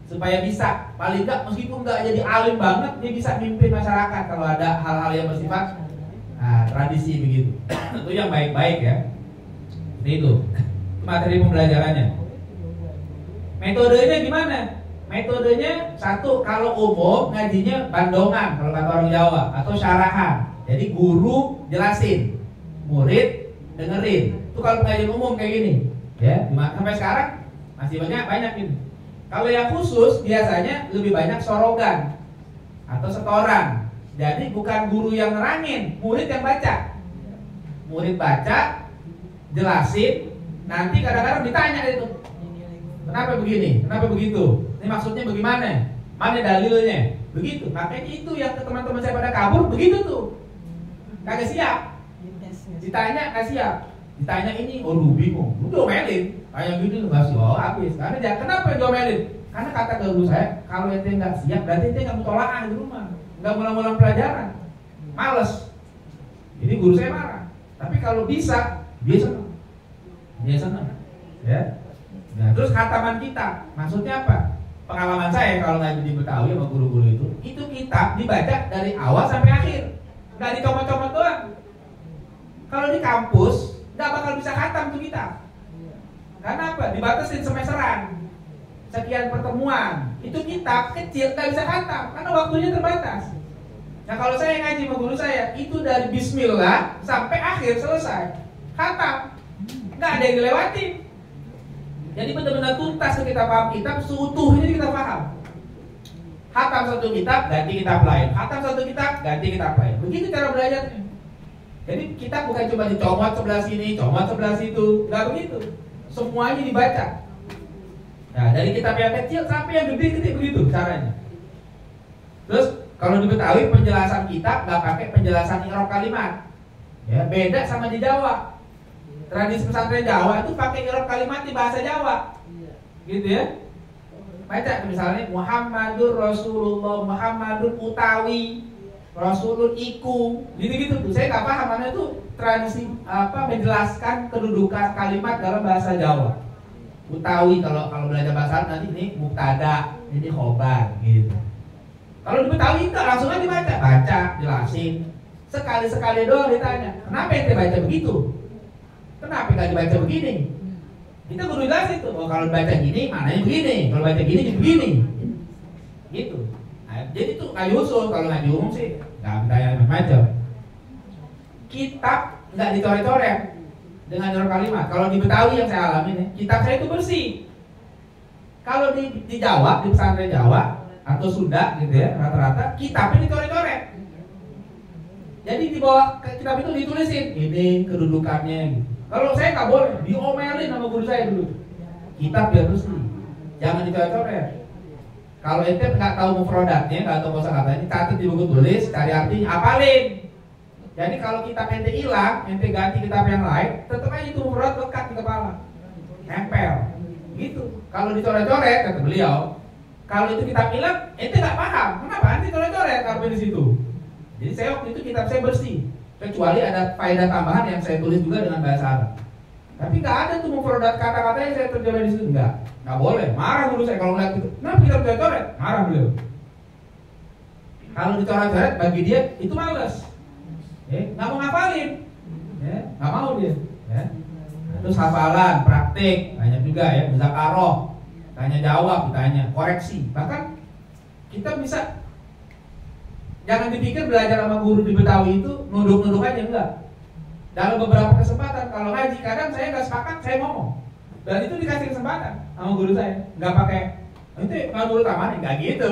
supaya bisa paling enggak meskipun enggak jadi alim banget dia bisa mimpin masyarakat kalau ada hal-hal yang bersifat tradisi begitu. Itu yang baik-baik ya. Itu materi pembelajarannya. Metodenya gimana? Metodenya satu, kalau umum ngajinya bandongan kalau kata orang Jawa atau syarahan. Jadi guru jelasin, murid dengerin. Itu kalau pengajian umum kayak gini, ya. Sampai sekarang masih banyak ini. Kalau yang khusus biasanya lebih banyak sorogan atau setoran. Jadi bukan guru yang nerangin, murid yang baca. Murid baca, jelasin, nanti kadang-kadang ditanya itu. Kenapa begini? Kenapa begitu? Ini maksudnya bagaimana? Mana dalilnya? Begitu. Makanya itu yang teman-teman saya pada kabur begitu tuh. Kagak siap. Ditanya nggak siap, ditanya ini, oh lu bingung, lu diomelin, kayak gitu nggak sih, oh habis. Karena kenapa diomelin? Karena kata guru saya, kalau ente nggak siap, berarti ente nggak mutolaah di rumah, nggak ngulang-ngulang pelajaran, males. Jadi guru saya marah. Tapi kalau bisa, dia senang, ya. Nah terus khataman kita, maksudnya apa? Pengalaman saya kalau ngaji di Betawi sama guru-guru itu kitab dibaca dari awal sampai akhir, nggak dicomot-comot doang. Kalau di kampus nggak bakal bisa khatam tuh kita. Karena apa? Dibatasin semesteran, sekian pertemuan. Itu kitab kecil nggak bisa khatam karena waktunya terbatas. Nah kalau saya ngaji sama guru saya itu dari Bismillah sampai akhir selesai khatam, nggak ada yang dilewatin. Jadi benar-benar tuntas kita paham kitab seutuhnya kita paham. Khatam satu kitab ganti kitab lain, khatam satu kitab ganti kitab lain. Begitu cara belajarnya. Jadi kita bukan cuma dicomot sebelah sini, comot sebelah situ, nggak begitu. Semuanya dibaca. Nah dari kitab yang kecil sampai yang gede-gede begitu caranya. Terus kalau di Betawi penjelasan kitab nggak pakai penjelasan i'rab kalimat, ya beda sama di Jawa. Tradisi pesantren Jawa itu pakai i'rab kalimat di bahasa Jawa, gitu ya. Baca misalnya Muhammadur Rasulullah, Muhammadun utawi Rasulun iku, gitu-gitu tuh. Saya nggak paham mana itu tradisi apa menjelaskan kedudukan kalimat dalam bahasa Jawa. Utawi kalau belajar bahasa nanti ini mubtada, ini khobar, gitu. Kalau di Betawi itu langsung aja baca, jelasin. Sekali-sekali doang ditanya, kenapa ente baca begitu? Kenapa nggak dibaca begini? Kita kudu jelasin tuh. Oh kalau baca gini, maknanya begini. Kalau baca gini, begini. Gitu. Jadi tuh ngaji usul, kalau ngaji umum sih nggak ditanya macam-macam. Kitab nggak dicoret-coret dengan i'rab kalimat. Kalau di Betawi yang saya alami nih, kitab saya itu bersih. Kalau di Jawa, di pesantren Jawa atau Sunda gitu ya, rata-rata kitabnya dicoret-coret. Jadi di bawah kitab itu ditulisin ini kedudukannya. Gitu. Kalau saya nggak boleh, diomelin sama guru saya dulu. Kitab biar bersih, jangan dicoret-coret. Kalau ente nggak tahu mufradatnya, nggak tahu kosakatanya, catat di buku tulis, cari artinya, apalin. Jadi kalau kitab ente hilang, ente ganti kitab yang lain, tetap aja itu mufradat lekat di kepala, nempel. Gitu. Kalau dicoret-coret, kata beliau, kalau itu kitab hilang, ente nggak paham. Kenapa? Ente coret-coret taruh di situ. Jadi saya waktu itu kitab saya bersih, kecuali ada faedah tambahan yang saya tulis juga dengan bahasa Arab. Tapi nggak ada tuh mufradat kata-kata yang saya terjemah di situ, nggak boleh. Marah guru saya kalau ngeliat itu. Kenapa kita coret-coret? Marah beliau. Kalau dicoret-coret bagi dia itu malas, nggak mau ngapalin, nggak mau dia. Terus hafalan, praktik, banyak juga ya, muzakarah, tanya jawab, ditanya, koreksi. Bahkan kita bisa, jangan dipikir belajar sama guru di Betawi itu nunduk-nunduk aja, enggak. Dalam beberapa kesempatan kalau ngaji, kadang saya nggak sepakat, saya ngomong. Dan itu dikasih kesempatan sama guru saya, nggak pakai itu kalau guru taman nggak gitu.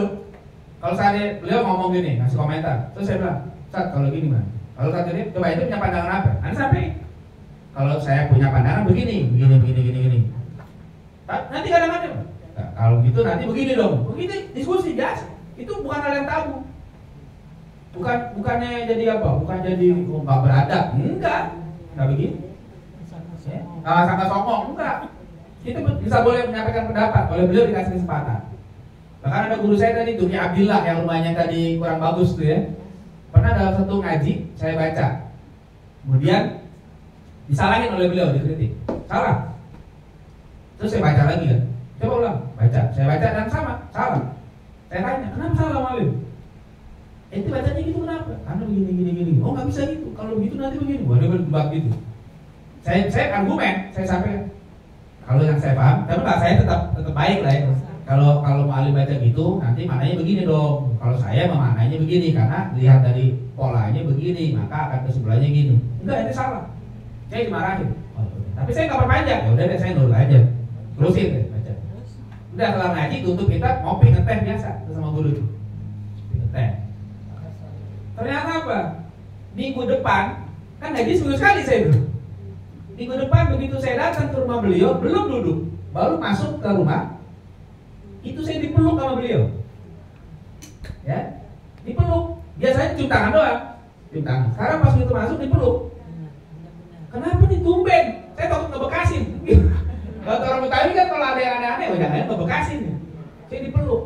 Kalau saya beliau ngomong gini, ngasih komentar, terus saya bilang, Ustaz kalau gini mah, kalau Ustaz ini coba itu punya pandangan apa? Nanti sampai kalau saya punya pandangan begini. Nanti kadang-kadang, nah, kalau gitu nanti begini dong, begitu diskusi biasa. Itu bukan hal yang tabu. Bukannya jadi apa? Bukan jadi nggak beradab, enggak begini. Ya. Sangka songong, enggak. Kita bisa boleh menyampaikan pendapat, oleh beliau dikasih kesempatan. Bahkan ada guru saya tadi, Dumi Abdillah, yang rumahnya tadi kurang bagus tuh ya. Pernah dalam satu ngaji saya baca, kemudian disalahin oleh beliau, dikritik, salah. Terus saya baca lagi kan, coba ulang, baca, saya baca dan sama, salah. Saya tanya, kenapa salah Malim? Itu bacanya gitu kenapa? Karena begini. Oh nggak bisa gitu, kalau gitu nanti begini. Waduh berdebat gitu. Saya argumen, saya sampaikan. Kalau yang saya paham, tapi bahasa saya tetap baik lah ya. Kalau Malim baca gitu, nanti maknanya begini dong. Kalau saya memaknanya begini, karena lihat dari polanya begini, maka akan kesimpulannya gini. Enggak, ini salah. Saya dimarahin. Tapi saya nggak perpanjang. Ya udah deh, saya nurut aja. Terusin deh baca. Udah kelar ngaji, tutup kita ngopi ngeteh biasa sama guru itu. Ngeteh. Ternyata apa? Minggu depan kan ngaji seminggu sekali saya dulu. Minggu depan begitu saya datang ke rumah beliau, belum duduk, baru masuk ke rumah, itu saya dipeluk sama beliau. Ya, dipeluk. Biasanya cium tangan doang, cium tangan. Sekarang pas begitu masuk dipeluk. Kenapa nih tumben? Saya takut ngebekasin. Kalau orang Betawi kan kalau ada yang aneh-aneh, jangan ngebekasin. Saya dipeluk.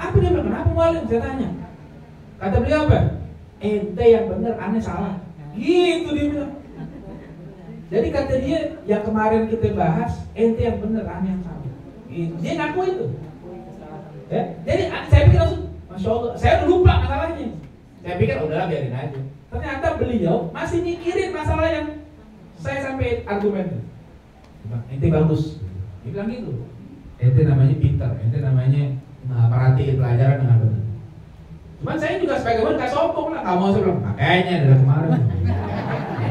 Apa dia bilang? Kenapa Malim? Saya tanya. Kata beliau apa? Ente yang bener, aneh salah. Gitu dia bilang. Jadi kata dia, yang kemarin kita bahas, ente yang bener, aneh yang salah. Dia ngaku itu. Ya? Jadi saya pikir langsung, Masya Allah, saya udah lupa masalahnya. Saya pikir udahlah biarin aja. Ternyata beliau masih mikirin masalah yang saya sampai argumen. Ente bagus. Dia bilang gitu. Ente namanya pintar, ente namanya merhatiin pelajaran dengan benar. Cuman saya juga sebagai murid gak sombong lah, gak mau saya bilang, makanya dari kemarin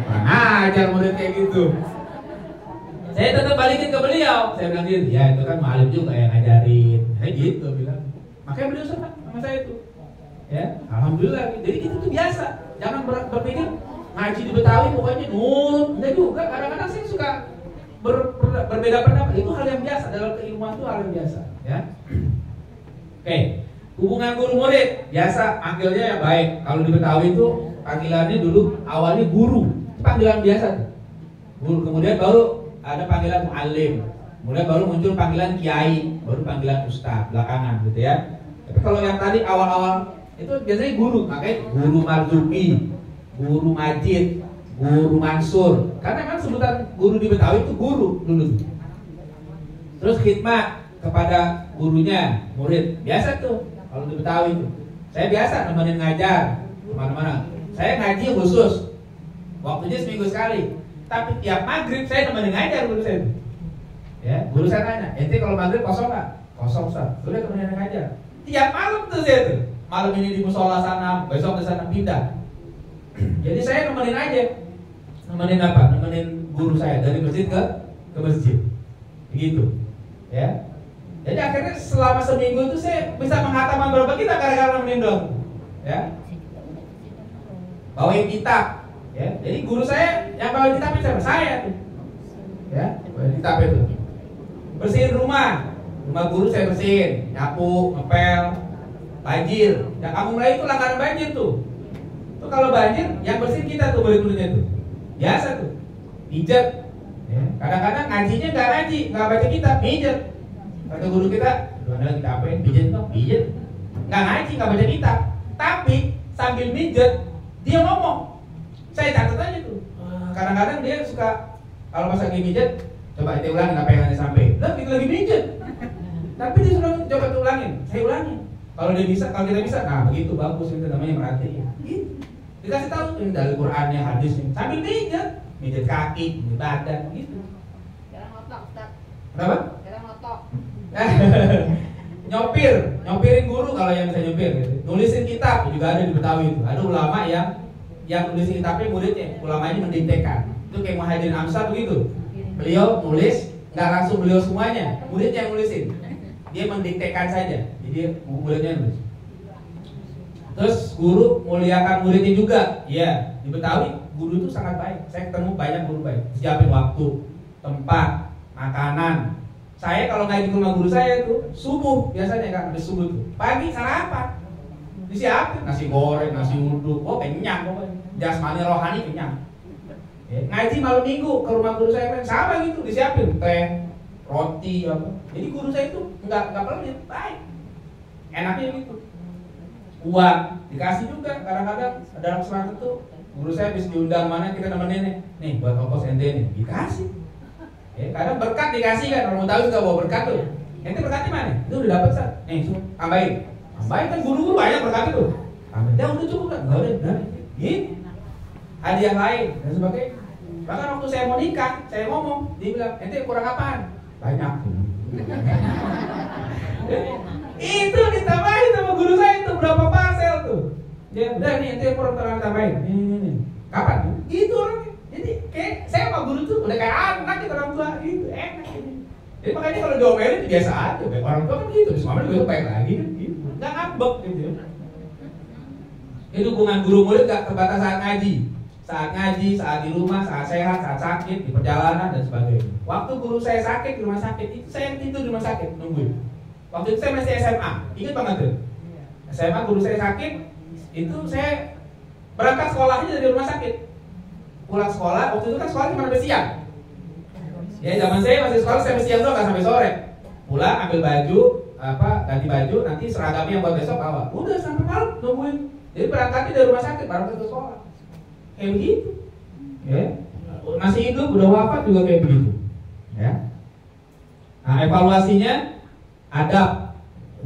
kurang ajar murid kayak gitu. Saya tetap balikin ke beliau. Saya bilang gitu, ya itu kan Malim juga yang ngajarin. Saya gitu bilang. Makanya beliau senang sama saya itu. Ya, alhamdulillah. Jadi itu tuh biasa. Jangan berpikir ngaji di Betawi pokoknya nurut. Enggak juga. Kadang-kadang saya suka berbeda pendapat. Itu hal yang biasa dalam keilmuan, itu hal yang biasa. Ya. Oke. Hubungan guru murid biasa, panggilnya ya baik. Kalau di Betawi itu panggilannya dulu awalnya guru, panggilan biasa. Guru, kemudian baru ada panggilan muallim, kemudian baru muncul panggilan kiai, baru panggilan ustaz belakangan gitu ya. Tapi kalau yang tadi awal-awal itu biasanya guru, makanya guru Marzuki, guru Majid, guru Mansur. Karena kan sebutan guru di Betawi itu guru dulu. Terus khidmat kepada gurunya, murid biasa tuh. Kalau di Betawi itu, saya biasa nemenin ngajar kemana-mana. Saya ngaji khusus, waktunya seminggu sekali. Tapi tiap maghrib saya nemenin ngajar guru saya. Ya, guru saya tanya, ente kalau maghrib kosong nggak? Kosong Ustaz. Udah nemenin ngajar. Tiap malam tuh saya tuh. Malam ini di musola sana, besok ke sana pindah. Jadi saya nemenin aja. Nemenin apa? Nemenin guru saya dari masjid ke masjid. Begitu. Ya. Jadi akhirnya selama seminggu itu saya bisa menghatamkan berapa kitab gara-gara nemenin dong. Ya. Bawain kitab. Ya. Jadi guru saya yang bawa kitab itu saya tuh. Ya, bawa kitab itu. Bersihin rumah guru saya bersihin, nyapu, ngepel, banjir. Yang kamu mulai itu langganan banjir tuh. Tuh kalau banjir, yang bersihin kita tuh murid-muridnya tuh. Biasa tuh, pijet. Ya. Kadang-kadang ngajinya nggak ngaji, nggak baca kitab, pijet. Kata guru kita, ada kita apain? Pijet dong, pijet. Nggak ngaji, nggak baca kitab. Tapi sambil pijet, dia ngomong. Saya catat aja tuh. Kadang-kadang dia suka kalau pas lagi pijet, coba kita ulangin apa yang anda sampai. Lah kita lagi pijet. Tapi dia sudah coba ulangin, saya ulangin. Kalau dia bisa, kalau kita bisa, nah begitu bagus itu namanya merhatiin. Gitu. Dikasih tahu ini dari Qurannya, hadisnya. Sambil pijet kaki, pijet badan, gitu. Jarang ngotok, Ustaz. Kenapa? Jarang ngotok. Nyopirin guru kalau yang bisa nyopir gitu. Nulisin kitab juga ada di Betawi itu. Ada ulama yang nulisin kitabnya muridnya, ulamanya mendiktekan. Itu kayak Muhyiddin Amsar begitu. Beliau nulis, nggak langsung beliau semuanya, muridnya yang nulisin. Dia mendiktekan saja, jadi muridnya nulis. Terus guru muliakan muridnya juga. Ya, di Betawi guru itu sangat baik. Saya ketemu banyak guru baik. Siapin waktu, tempat, makanan. Saya kalau ngaji ke rumah guru saya tuh subuh biasanya kan, habis subuh tuh pagi sarapan disiapin nasi goreng, nasi uduk, oh kenyang pokoknya, jasmani rohani kenyang. Ngaji malam minggu ke rumah guru saya kan sama gitu, disiapin teh, roti apa. Jadi guru saya itu nggak pelit, baik, enaknya gitu. Uang dikasih juga kadang-kadang dalam semangat tuh guru saya habis diundang mana kita nemenin nih buat ongkos ente nih dikasih. Kadang berkat dikasih kan, orang mau tahu juga bawa berkat tuh. Ente berkatnya mana? Itu udah dapet Sat. Nih, tambahin kan guru-guru banyak berkat itu. Tambahin, udah cukup kan? Enggak udah. Gitu. Hadiah lain dan sebagainya. Bahkan waktu saya mau nikah, saya ngomong, dia bilang, ente kurang apaan? Banyak. Itu ditambahin sama guru saya itu berapa parcel tuh. Ya udah nih ente kurang tambahin. Nih. Kapan? Gitu orangnya. Jadi kayak saya sama guru tuh udah kayak anak gitu orang tua gitu, enak ini. Jadi makanya kalau diomelin itu biasa aja, orang tua kan gitu, suami juga baik lagi kan gitu, nggak ngambek gitu. Jadi hubungan guru murid nggak terbatas saat ngaji, saat di rumah, saat sehat, saat sakit, di perjalanan dan sebagainya. Waktu guru saya sakit di rumah sakit itu saya tidur di rumah sakit nungguin. Waktu itu saya masih SMA, ingat banget tuh. SMA guru saya sakit, itu saya berangkat sekolahnya dari rumah sakit. Pulang sekolah, waktu itu kan sekolah cuma sampai siang. Ya zaman saya masih sekolah sampai siang doang, nggak sampai sore. Pulang ambil baju, ganti baju, nanti seragamnya yang buat besok bawa. Udah sampai malam nungguin. Jadi berangkatnya dari rumah sakit, baru ke sekolah. Kayak begitu. Ya. Masih hidup, udah wafat juga kayak begitu. Ya. Nah evaluasinya adab,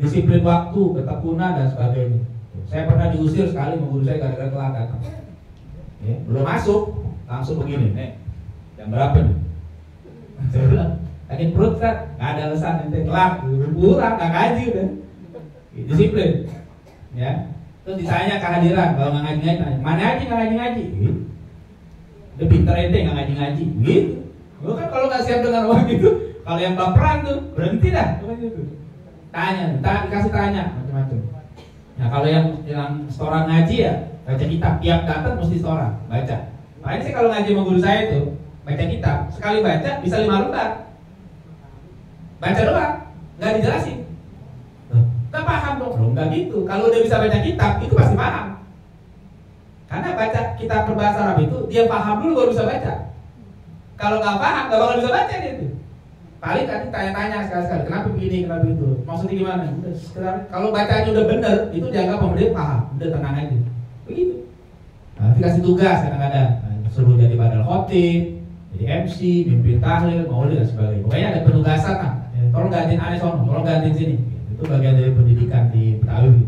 disiplin waktu, ketekunan dan sebagainya. Saya pernah diusir sekali sama guru saya gara-gara telat datang. Ya, belum masuk, langsung begini, jam berapa nih? Saya bilang, sakit perut kan? Gak ada alasan, ente telat, kurang, gak ngaji udah. Disiplin, ya. Terus ditanya kehadiran, kalau nggak ngaji-ngaji, mana aja nggak ngaji-ngaji? Gitu. Udah pinter ente nggak ngaji-ngaji, gitu. Gue kan kalau nggak siap dengan orang gitu, kalau yang baperan tuh berhenti dah, gitu. Tanya, dikasih tanya macam-macam. Nah kalau yang setoran ngaji ya, baca kitab, tiap datang mesti setoran, baca. Makanya sih kalau ngaji sama guru saya itu baca kitab, sekali baca bisa 5 lembar. Baca doang, nggak dijelasin. Nggak paham dong, nggak gitu. Kalau udah bisa baca kitab, itu pasti paham. Karena baca kitab berbahasa Arab itu dia paham dulu baru bisa baca. Kalau nggak paham, nggak bakal bisa baca dia tuh. Paling tadi tanya-tanya sekali-sekali, kenapa begini, kenapa itu, maksudnya gimana? Udah sekedar, kalau bacanya udah bener, itu dianggap pemerintah paham, udah tenang aja. Begitu. Nanti kasih tugas kadang-kadang, suruh jadi badal khotib, jadi MC, mimpin tahlil, maulid dan sebagainya. Pokoknya ada penugasan lah. Tolong gantiin aneh sono, tolong gantiin sini. Itu bagian dari pendidikan di Betawi.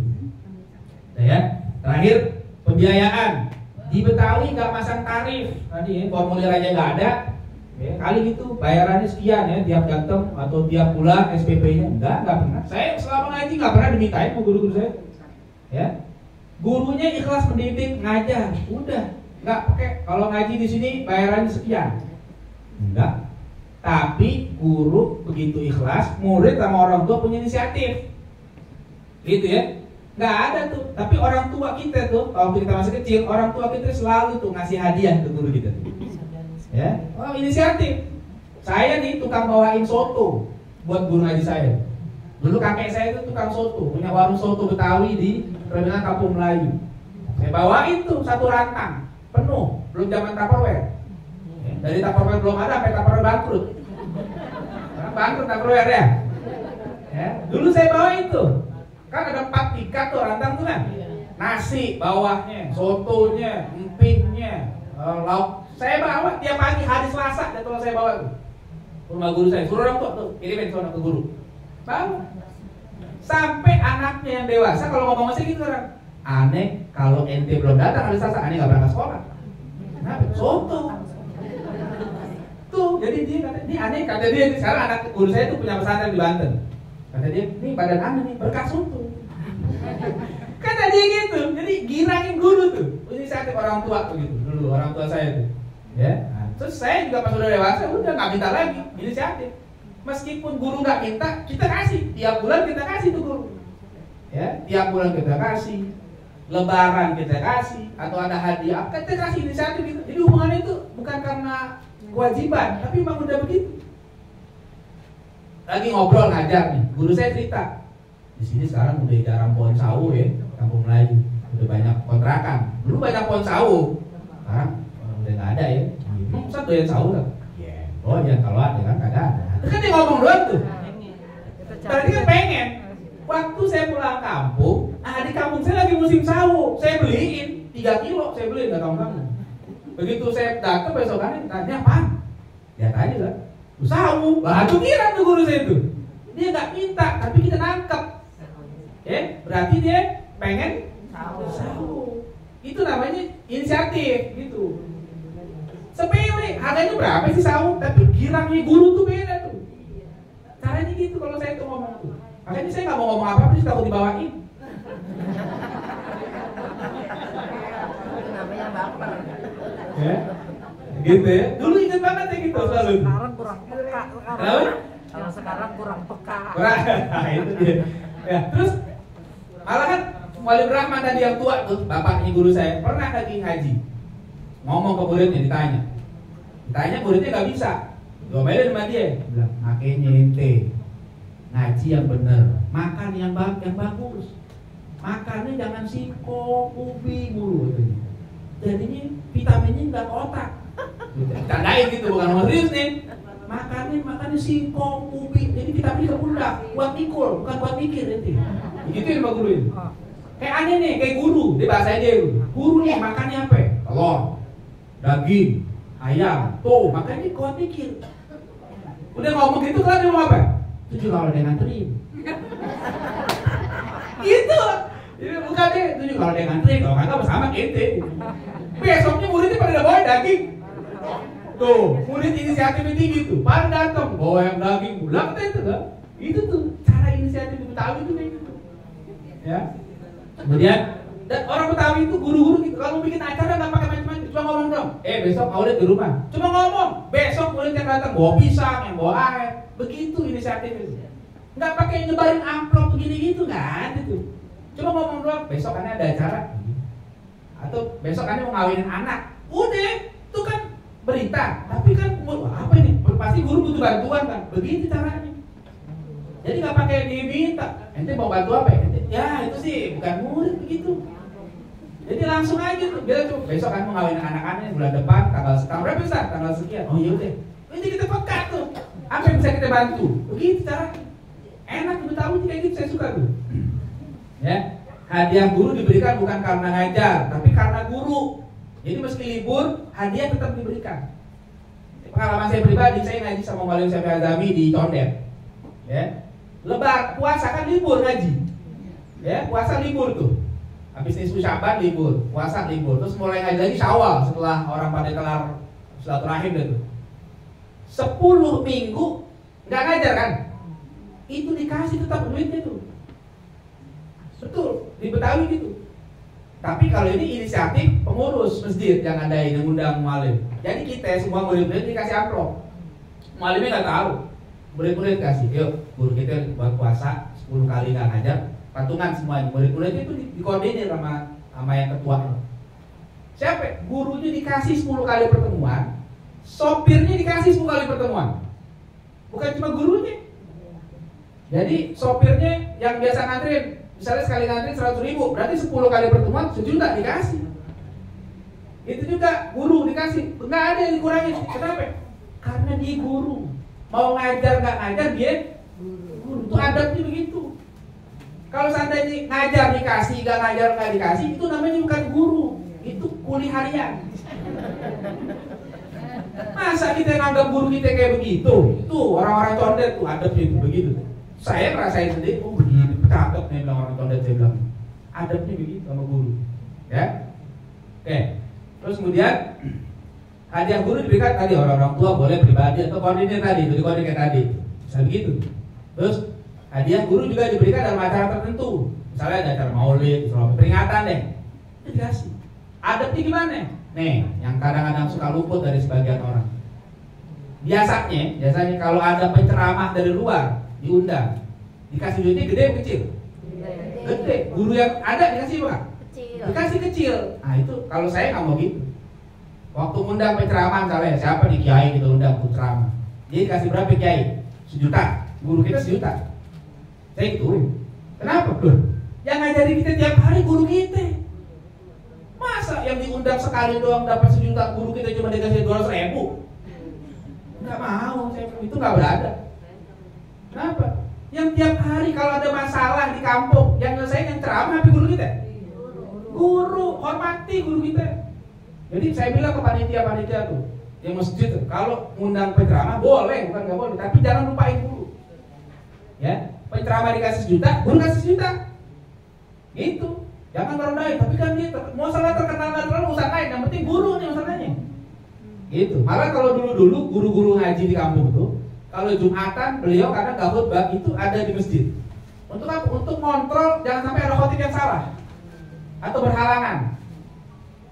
Nah ya, terakhir pembiayaan. Di Betawi nggak masang tarif, tadi ya, formulir aja nggak ada. Ya, kali gitu bayarannya sekian ya tiap jam atau tiap bulan SPP-nya nggak pernah. Saya selama ngaji nggak pernah dimintain sama guru-guru saya. Ya, gurunya ikhlas mendidik ngajar, udah nggak pakai. Kalau ngaji di sini bayarannya sekian, enggak. Tapi guru begitu ikhlas, murid sama orang tua punya inisiatif, gitu ya. Nggak ada tuh. Tapi orang tua kita tuh, waktu kita masih kecil, orang tua kita selalu tuh ngasih hadiah ke guru kita. Ya, oh inisiatif. Saya nih tukang bawain soto buat guru ngaji saya. Dulu kakek saya itu tukang soto, punya warung soto Betawi di terminal Kampung Melayu. Saya bawain tuh satu rantang penuh, belum zaman Tupperware. Dari Tupperware belum ada, sampai Tupperware bangkrut. Sekarang bangkrut Tupperware ya. Ya, dulu saya bawain tuh. Kan ada 4 tingkat tuh rantang tuh kan. Nasi bawahnya, sotonya, empingnya, lauk. Saya bawa tiap pagi hari Selasa, dan kalau saya bawa tuh rumah guru saya, suruh orang tua tuh kirimin sono ke guru. Bawa. Sampai anaknya yang dewasa kalau ngomong masih gitu orang. Aneh kalau ente belum datang hari Selasa, aneh nggak berangkat sekolah. Kenapa? Soto. Tuh, jadi dia kata, ini aneh kata dia. Sekarang anak guru saya tuh punya pesantren di Banten. Kata dia, nih badan aneh nih berkah soto. Kata dia gitu. Jadi girangin guru tuh. Inisiatif orang tua tuh gitu. Dulu orang tua saya tuh. Ya, nah, terus saya juga pas udah dewasa udah nggak minta lagi inisiatif. Meskipun guru nggak minta, kita kasih. Tiap bulan kita kasih tuh guru. Ya, tiap bulan kita kasih. Lebaran kita kasih atau ada hadiah, kita kasih inisiatif gitu. Jadi hubungannya itu bukan karena kewajiban, tapi memang udah begitu. lagi ngobrol ngajar nih, guru saya cerita, di sini sekarang udah jarang pohon sawo ya, kampung Melayu, udah banyak kontrakan. Dulu banyak pohon sawo, sekarang udah nggak ada ya. Emang Ustaz doyan sawo nggak? Iya, oh ya kalau ada kan kagak ada. Itu kan dia ngomong doang tuh. Berarti kan pengen. Waktu saya pulang kampung, di kampung saya lagi musim sawo, saya beliin 3 kilo, saya beliin, nggak tahu kamu. Begitu saya datang besokannya tanya apaan? Ya tanya lah, sawo. Lah itu kira tuh guru saya itu. Dia nggak minta, tapi kita nangkep. Berarti dia pengen sawo. Itu namanya inisiatif gitu. Sepele, harganya berapa sih sawo? Tapi girangnya guru tuh beda tuh. Caranya gitu kalau saya tuh ngomong tuh. Makanya saya nggak mau ngomong apa-apa, sih takut dibawain. Namanya baper. Ya, gitu ya. Dulu ingat banget ya gitu selalu. Sekarang kurang peka. Kenapa? Kalau sekarang kurang peka. Nah, itu dia. Ya, terus malah kan Wali Rahman tadi yang tua tuh, bapaknya guru saya, pernah lagi ngaji. Ngomong ke muridnya, ditanya muridnya nggak bisa. Diomelin sama dia, bilang makanya ente ngaji yang bener, makan yang bagus, makannya jangan singkong, ubi mulu katanya. Jadinya vitaminnya nggak ke otak. Tandain gitu, bukan nomor serius nih. Makannya singkong, ubi, jadi vitamin ke pundak, buat mikul, bukan buat mikir nanti. Gitu ya Pak Guru ini. Kayak aneh nih, kayak guru, dia bahasa aja guru nih makannya apa? Telur, daging, ayam, tuh makannya kuat mikir. Udah ngomong gitu kan dia mau apa? Tujuh kalau dia nganterin. Gitu. Jadi bukan dia tujuh kalau dia nganterin, kalau kagak bersama ente. Besoknya muridnya pada bawa daging. Tuh, murid inisiatifnya tinggi tuh. Pada datang bawa yang daging bulat itu kan. Itu tuh cara inisiatif Betawi itu kayak gitu. Ya. Kemudian orang Betawi itu guru-guru gitu. Kalau bikin acara nggak pakai macam-macam, cuma ngomong dong. Besok Maulid di rumah. Cuma ngomong. Besok murid yang datang bawa pisang, yang bawa air. Begitu inisiatif itu. Nggak pakai nyebarin amplop begini gitu, nggak ada tuh. Cuma ngomong doang. Besok ada acara. Atau besok mau ngawinin anak. Udah, itu kan berita. Tapi kan apa ini? Pasti guru butuh bantuan kan. Begitu caranya. Jadi nggak pakai diminta. Ente mau bantu apa? Ya itu sih bukan murid begitu. Jadi langsung aja tuh. Bilang tuh besok kan mau ngawinin anak-anaknya bulan depan tanggal berapa Ustaz? Tanggal sekian. Oh iya udah. Ini kita peka tuh. Apa yang bisa kita bantu? Begitu caranya. Enak Betawi kayak gitu, saya suka tuh. Ya. Hadiah guru diberikan bukan karena ngajar, tapi karena guru. Jadi meski libur, hadiah tetap diberikan. Pengalaman saya pribadi, saya ngaji sama Maulana Syafi'i Azami di Condet. Ya. Lebar, puasa kan libur ngaji. Ya, puasa libur tuh. Habis nisfu Syaban libur, puasa libur. Terus mulai ngaji lagi Syawal setelah orang pada kelar silaturahim itu. 10 minggu nggak ngajar kan? Itu dikasih tetap duitnya tuh. Betul, di Betawi gitu. Tapi kalau ini inisiatif pengurus masjid yang ngadain, yang undang mualim. Jadi kita semua murid-murid dikasih amplop. Mualimnya nggak tahu. Murid-murid kasih, yuk guru kita buat puasa 10 kali nggak ngajar, patungan semuanya. Murid-murid itu dikoordinir sama yang ketua. Siapa? Gurunya dikasih 10 kali pertemuan, sopirnya dikasih 10 kali pertemuan. Bukan cuma gurunya. Jadi sopirnya yang biasa nganterin, misalnya sekali ngantri 100.000, berarti 10 kali pertemuan 1 juta dikasih. Itu juga guru dikasih, nggak ada yang dikurangin. Kenapa? Karena dia guru. Mau ngajar nggak ngajar dia guru. Itu adabnya begitu. Kalau seandainya ngajar dikasih, nggak ngajar nggak dikasih, itu namanya bukan guru, itu kuli harian. Masa kita nganggap guru kita kayak begitu? Tuh orang-orang Condet tuh adabnya itu begitu. Saya ngerasain sendiri, oh begini, cakep nih bilang orang Condet, saya bilang adabnya begitu sama guru. Ya, oke. Terus kemudian hadiah guru diberikan tadi orang-orang tua boleh pribadi atau koordinir tadi, itu koordinir tadi, bisa begitu. Terus hadiah guru juga diberikan dalam acara tertentu, misalnya ada acara maulid, peringatan deh, itu dikasih. Adabnya gimana? Nih, yang kadang-kadang suka luput dari sebagian orang. Biasanya kalau ada penceramah dari luar diundang, dikasih duitnya gede atau kecil? Gede. Guru yang ada dikasih apa? Kecil. Dikasih kecil. Nah itu kalau saya nggak mau gitu. Waktu ngundang penceramah misalnya siapa nih kiai kita undang penceramah, dia dikasih berapa kiai? 1 juta. Guru kita 1 juta. Saya gituin. Kenapa? Loh, yang ngajari kita tiap hari guru kita. Masa yang diundang sekali doang dapat 1 juta, guru kita cuma dikasih 200.000? Nggak mau, itu nggak berada. Kenapa? Yang tiap hari kalau ada masalah di kampung, yang nyelesain yang ceramah tapi guru kita. Guru, hormati guru kita. Jadi saya bilang ke panitia tuh, yang masjid tuh, kalau ngundang penceramah boleh, bukan nggak boleh, tapi jangan lupain guru. Ya, penceramah dikasih 1 juta, guru kasih 1 juta. Gitu. Jangan merendahin, tapi kan dia masalah terkenal nggak terlalu urusan lain, yang penting guru nih masalahnya. Gitu. Malah kalau dulu guru-guru ngaji di kampung tuh, kalau Jumatan beliau kadang nggak khutbah itu ada di masjid. Untuk apa? Untuk kontrol jangan sampai ada khotib yang salah atau berhalangan.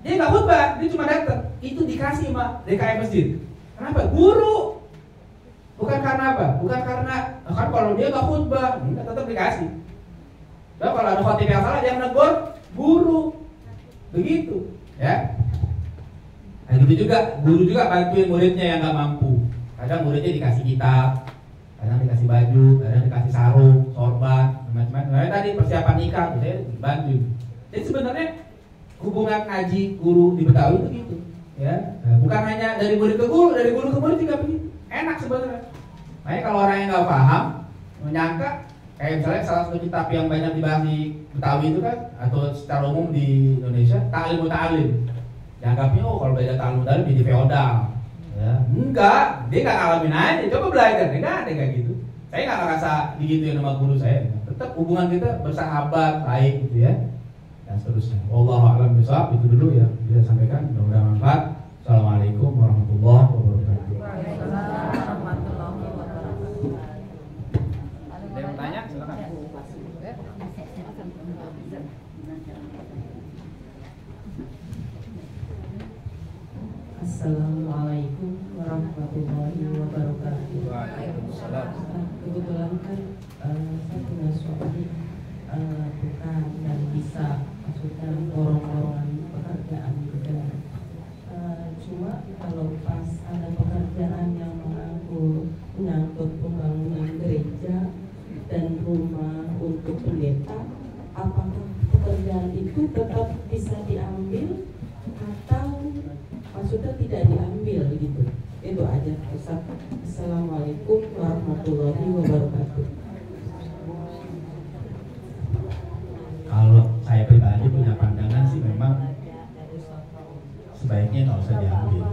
Dia nggak khutbah, dia cuma datang. Itu dikasih sama DKM masjid. Kenapa? Guru. Bukan karena apa? Bukan karena kan kalau dia nggak khutbah, tetap dikasih. Nah, kalau ada khotib yang salah dia menegur guru. Begitu, ya. Nah, gitu juga guru juga bantuin muridnya yang nggak mampu. Kadang muridnya dikasih kitab, kadang dikasih baju, kadang dikasih sarung, sorban, macam-macam. Nah, tadi persiapan nikah, saya bantu. Jadi sebenarnya hubungan ngaji guru di Betawi itu gitu, ya. Nah, bukan hanya dari murid ke guru, dari guru ke murid juga begitu. Enak sebenarnya. Makanya kalau orang yang nggak paham, menyangka kayak misalnya salah satu kitab yang banyak dibahas di Betawi itu kan, atau secara umum di Indonesia, Ta'lim Muta'alim. Dianggapnya kalau belajar Ta'lim Muta'alim jadi feodal. Ya, enggak, dia nggak ngalamin aja, coba belajar, dia nggak ada kayak gitu. Saya nggak ngerasa digituin sama guru saya. Tetap hubungan kita bersahabat, baik gitu ya, dan seterusnya. Wallahu a'lam bishawab. Itu dulu ya bisa sampaikan, mudah-mudahan manfaat. Assalamualaikum warahmatullahi wabarakatuh. Ada yang tanya? Silakan. Assalamualaikum warahmatullahi wabarakatuh. Waalaikumsalam. Kebetulan kan saya punya suami bukan dan bisa maksudnya lorong-lorongan pekerjaan juga. Cuma kalau pas ada pekerjaan yang menyangkut pembangunan gereja dan rumah untuk pendeta, apakah pekerjaan itu tetap bisa diambil atau maksudnya tidak diambil gitu? Itu aja, Ustaz. Assalamualaikum warahmatullahi wabarakatuh. Kalau saya pribadi punya pandangan sih memang sebaiknya nggak usah diambil.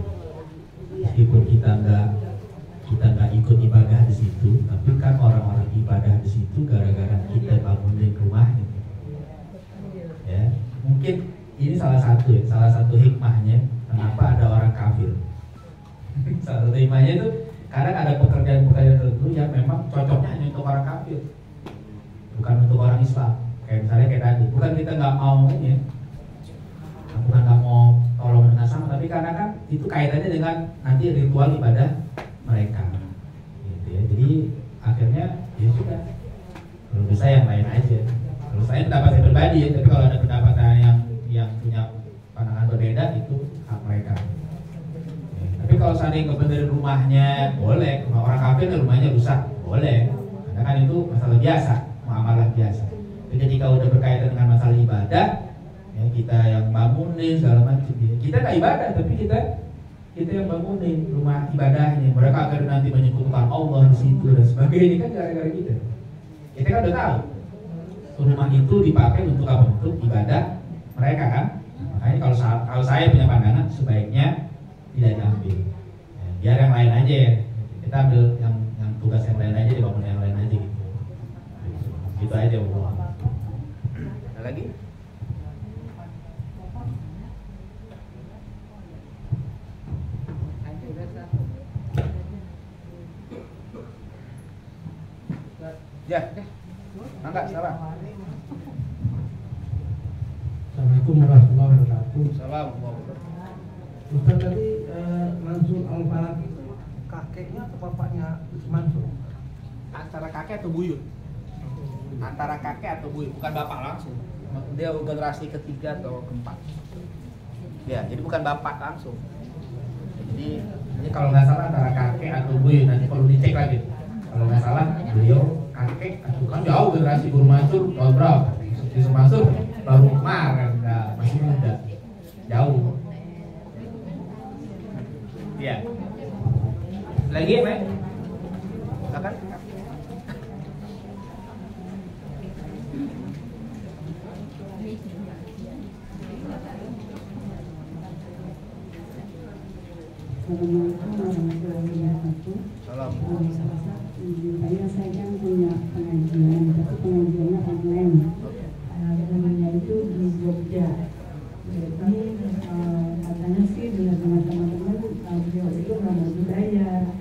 Meskipun kita nggak ikut ibadah di situ, tapi kan orang-orang ibadah di situ gara-gara kita bangunin rumahnya. Ya, mungkin ini salah satu hikmahnya kenapa ada orang kafir. Salah satu hikmahnya itu kadang ada pekerjaan-pekerjaan tertentu yang memang cocoknya hanya untuk orang kafir, bukan untuk orang Islam. Kayak misalnya kayak tadi, bukan kita nggak mau ini, bukan nggak mau tolong dengan sama, tapi karena kan itu kaitannya dengan nanti ritual ibadah mereka, gitu ya. Jadi akhirnya ya sudah, kalau bisa yang lain aja. Kalau saya pendapat saya pribadi ya, tapi kalau ada pendapat yang punya pandangan berbeda itu hak mereka. Ya, tapi kalau seandainya ngebenerin rumahnya boleh, rumah orang kafir rumahnya rusak boleh, karena kan itu masalah biasa, muamalah biasa. Tapi ketika udah berkaitan dengan masalah ibadah, ya, kita yang bangunin segala macam, ya. Kita nggak ibadah, tapi kita yang bangunin rumah ibadahnya. Mereka akan nanti menyekutukan Allah di situ dan sebagainya, kan gara-gara kita. Kita kan udah tahu rumah itu dipakai untuk apa? Untuk ibadah mereka kan. Makanya kalau saya punya pandangan sebaiknya tidak diambil. Ya, biar yang lain aja ya. Kita ambil yang tugas yang lain aja, dibangun yang lain aja gitu. Gitu aja Allah. Ada lagi? Ya, angkat salam. Assalamualaikum warahmatullahi wabarakatuh. Salam. Ustaz tadi Mansur Al-Falaq itu kakeknya atau bapaknya Mansur? Antara kakek atau buyut? Antara kakek atau buyut, bukan bapak langsung. Dia generasi ketiga atau keempat. Ya, jadi bukan bapak langsung. Jadi kalau nggak salah antara kakek atau buyut, nanti perlu dicek lagi. Kalau nggak salah beliau kakek, kan jauh generasi Guru Mansur tahun berapa? Di Mansur baru kemarin, masih muda, jauh. Iya. Lagi ya, Mek? Silakan. Assalamualaikum warahmatullahi wabarakatuh. Salam. Saya kan punya pengajian, tapi pengajiannya online. Pengajiannya itu di Jogja. Jadi katanya sih dengan teman-teman beliau itu nggak mau dibayar.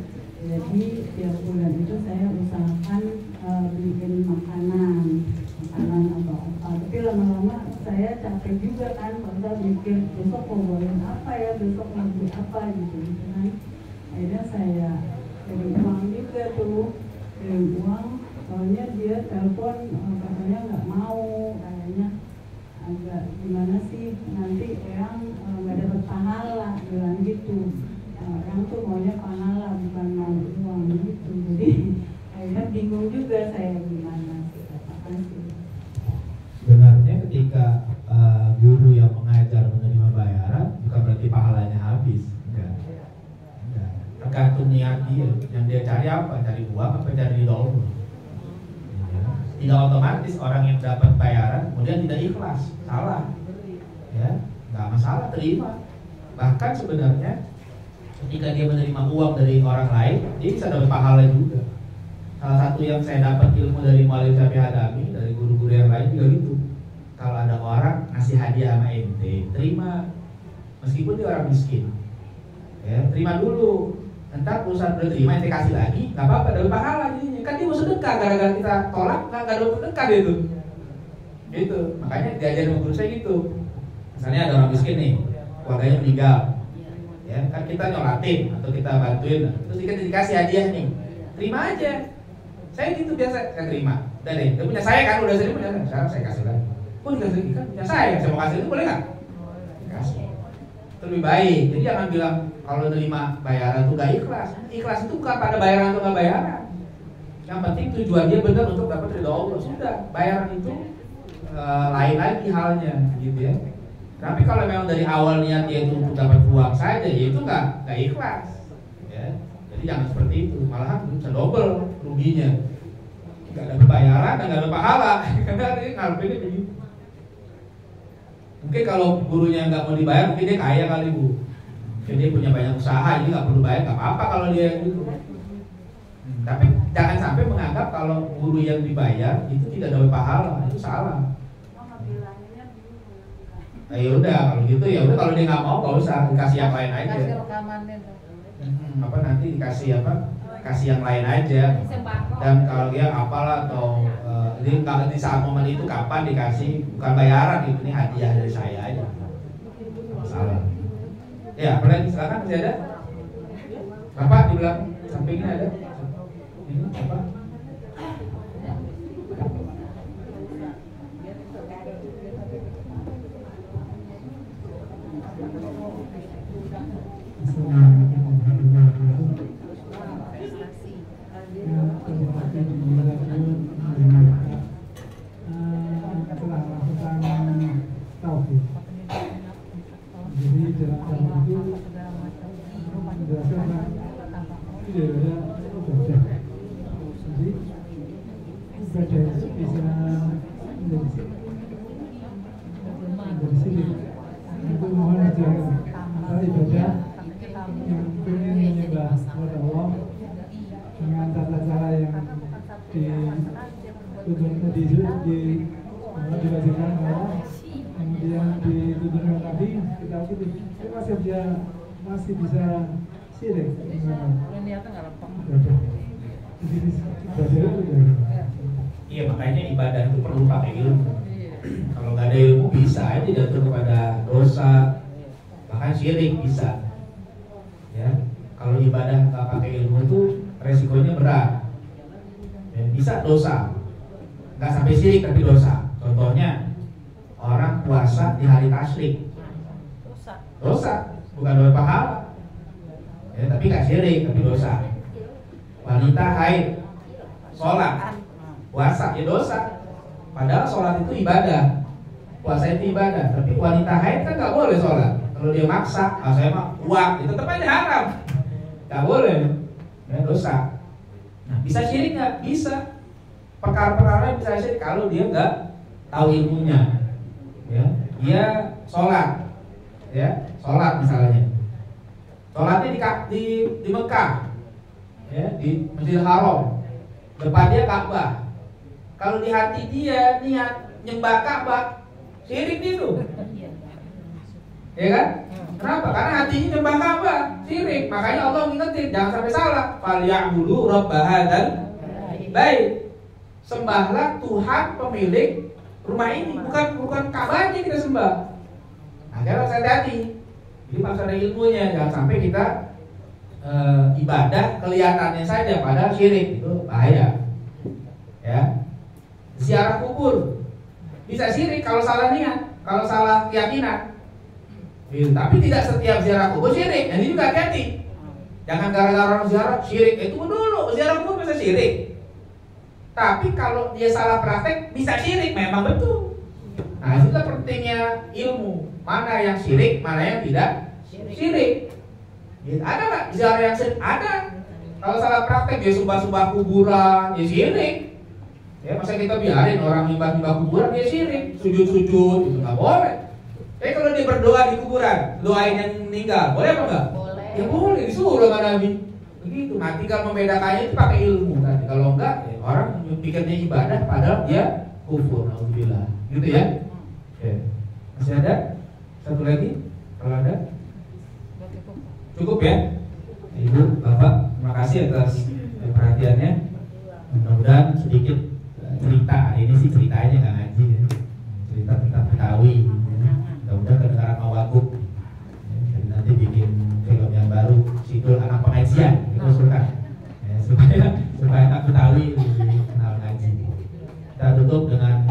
Jadi tiap bulan itu saya usahakan bikin makanan atau apa. Tapi lama-lama saya capek juga kan, karena mikir besok mau bawain apa ya, besok mau beli apa gitu kan. Akhirnya saya kirim uang juga tuh, kirim uang. Soalnya dia telepon katanya nggak mau, kayaknya agak gimana sih, nanti yang nggak dapat pahala, bilang gitu. Yang tuh maunya pahala bukan mau uang gitu. Jadi akhirnya bingung juga saya gimana sih. Sebenarnya ketika guru yang mengajar menerima bayaran bukan berarti pahalanya habis, enggak. Tergantung niat dia, yang dia cari apa, cari uang apa cari ridho Allah. Tidak otomatis orang yang dapat bayaran kemudian tidak ikhlas, salah, ya, nggak masalah, terima. Bahkan sebenarnya ketika dia menerima uang dari orang lain, dia bisa dapat pahala juga. Salah satu yang saya dapat ilmu dari Maulid Syafi'i Hadami, dari guru-guru yang lain juga gitu. Kalau ada orang ngasih hadiah sama ente, terima, meskipun dia orang miskin, ya, terima dulu. Entar urusan udah terima, ente kasih lagi, nggak apa-apa, dapat pahala jadinya. Kan dia mau sedekah, gara-gara kita tolak nggak dapat sedekah dia itu. Gitu, makanya diajarin sama guru saya gitu. Misalnya ada orang miskin nih, keluarganya meninggal, ya kan kita nyolatin atau kita bantuin, terus kita dikasih hadiah nih, terima aja. Saya gitu biasa, saya terima. Udah deh, dia punya saya kan, udah saya punya, sekarang saya kasih lagi. Kok dikasih kan punya saya mau kasih itu boleh nggak? Kasih. Itu lebih baik. Jadi jangan bilang kalau nerima bayaran itu gak ikhlas. Ikhlas itu bukan pada bayaran atau nggak bayaran. Yang penting tujuan dia benar untuk dapat ridho Allah. Sudah, bayaran itu lain lagi halnya, gitu ya. Tapi kalau memang dari awal niat dia itu untuk dapat uang saja, ya itu nggak ikhlas. Ya. Jadi jangan seperti itu. Malahan bisa double ruginya. Nggak ada bayaran dan nggak ada pahala. Karena dia ngarepinnya begitu. Mungkin kalau gurunya nggak mau dibayar, mungkin dia kaya kali Bu. Mungkin dia punya banyak usaha, jadi nggak perlu bayar, nggak apa-apa kalau dia gitu. Tapi jangan sampai menganggap kalau guru yang dibayar itu tidak dapat pahala, itu salah. Ya udah kalau gitu ya udah, kalau dia nggak mau nggak usah, dikasih yang lain aja. Kasih rekamannya tuh. Apa nanti dikasih apa? Kasih yang lain aja. Dan kalau dia apalah atau jadi kalau di saat momen itu kapan dikasih, bukan bayaran itu, ini hadiah dari saya aja. Masalah. Ya, apalagi silakan, masih ada? Bapak di belakang sampingnya ada? Ini apa? Setelah melakukan tauhid, jadi dalam tauhid itu menjelaskan tidak ada ibadah. Jadi ibadah itu bisa menjadi sirik. Itu mohon dijaga antara ibadah yang ingin menyembah kepada Allah dengan tata cara yang diwajibkan Allah, kemudian dituduhkan tadi kita ikuti. Tapi masih bisa sirik dengan ibadah. Jadi ibadah itu ya. Iya, makanya ibadah itu perlu pakai ilmu. Kalau nggak ada ilmu bisa aja jatuh kepada dosa, bahkan syirik bisa. Ya, kalau ibadah nggak pakai ilmu itu resikonya berat. Ya, bisa dosa, nggak sampai syirik tapi dosa. Contohnya orang puasa di hari tasyrik, dosa, bukan dosa pahala. Ya, tapi nggak syirik tapi dosa. Wanita haid sholat, puasa ya dosa. Padahal sholat itu ibadah, puasa itu ibadah. Tapi wanita haid kan nggak boleh sholat. Kalau dia maksa, saya mah uang, itu tetap aja haram, nggak boleh, ya dosa. Nah, bisa syirik nggak? Bisa. Perkara-perkara bisa syirik kalau dia nggak tahu ilmunya. Ya, dia sholat, ya sholat misalnya. Sholatnya di Mekah, ya, di Masjidil Haram, depannya Ka'bah. Kalau di hati dia niat nyembah Ka'bah, syirik itu, ya kan? Kenapa? Karena hatinya nyembah Ka'bah, syirik. Makanya Allah ngingetin jangan sampai salah. Falya'budu rabb hadzal bait. Sembahlah Tuhan pemilik rumah ini, bukan Ka'bahnya kita sembah. Nah, harus hati-hati. Jadi harus ada ilmunya, jangan sampai kita ibadah kelihatannya saja padahal syirik, itu bahaya. Ya. Ziarah kubur bisa syirik kalau salah niat, kalau salah keyakinan. Tapi tidak setiap ziarah kubur syirik. Ini juga hati-hati. Jangan gara-gara orang ziarah syirik. Itu dulu ziarah kubur bisa syirik. Tapi kalau dia salah praktek bisa syirik, memang betul. Nah, itu pentingnya ilmu. Mana yang syirik, mana yang tidak syirik. Ada nggak ziarah yang syirik? Ada. Kalau salah praktek dia sembah-sembah kuburan, dia syirik. Ya, masa kita biarin orang nyembah-nyembah kuburan dia syirik, sujud-sujud itu nggak boleh. Tapi kalau dia berdoa di kuburan, doain yang meninggal, boleh apa enggak? Boleh. Ya boleh, disuruh sama Nabi. Begitu. Nah, tinggal membedakannya itu pakai ilmu tadi. Kalau enggak, ya, orang pikirnya ibadah padahal dia kufur. Alhamdulillah. Gitu ya. Oke. Masih ada? Satu lagi? Kalau ada? Cukup ya? Ibu, Bapak, terima kasih atas perhatiannya. Mudah-mudahan sedikit cerita, ini sih ceritanya nggak ngaji ya. Cerita tentang Betawi. Mudah-mudahan kedengaran mau wagub. Jadi nanti bikin film yang baru, Sidul Anak Pengajian, itu suka. Ya, supaya anak Betawi lebih kenal ngaji. Kita tutup dengan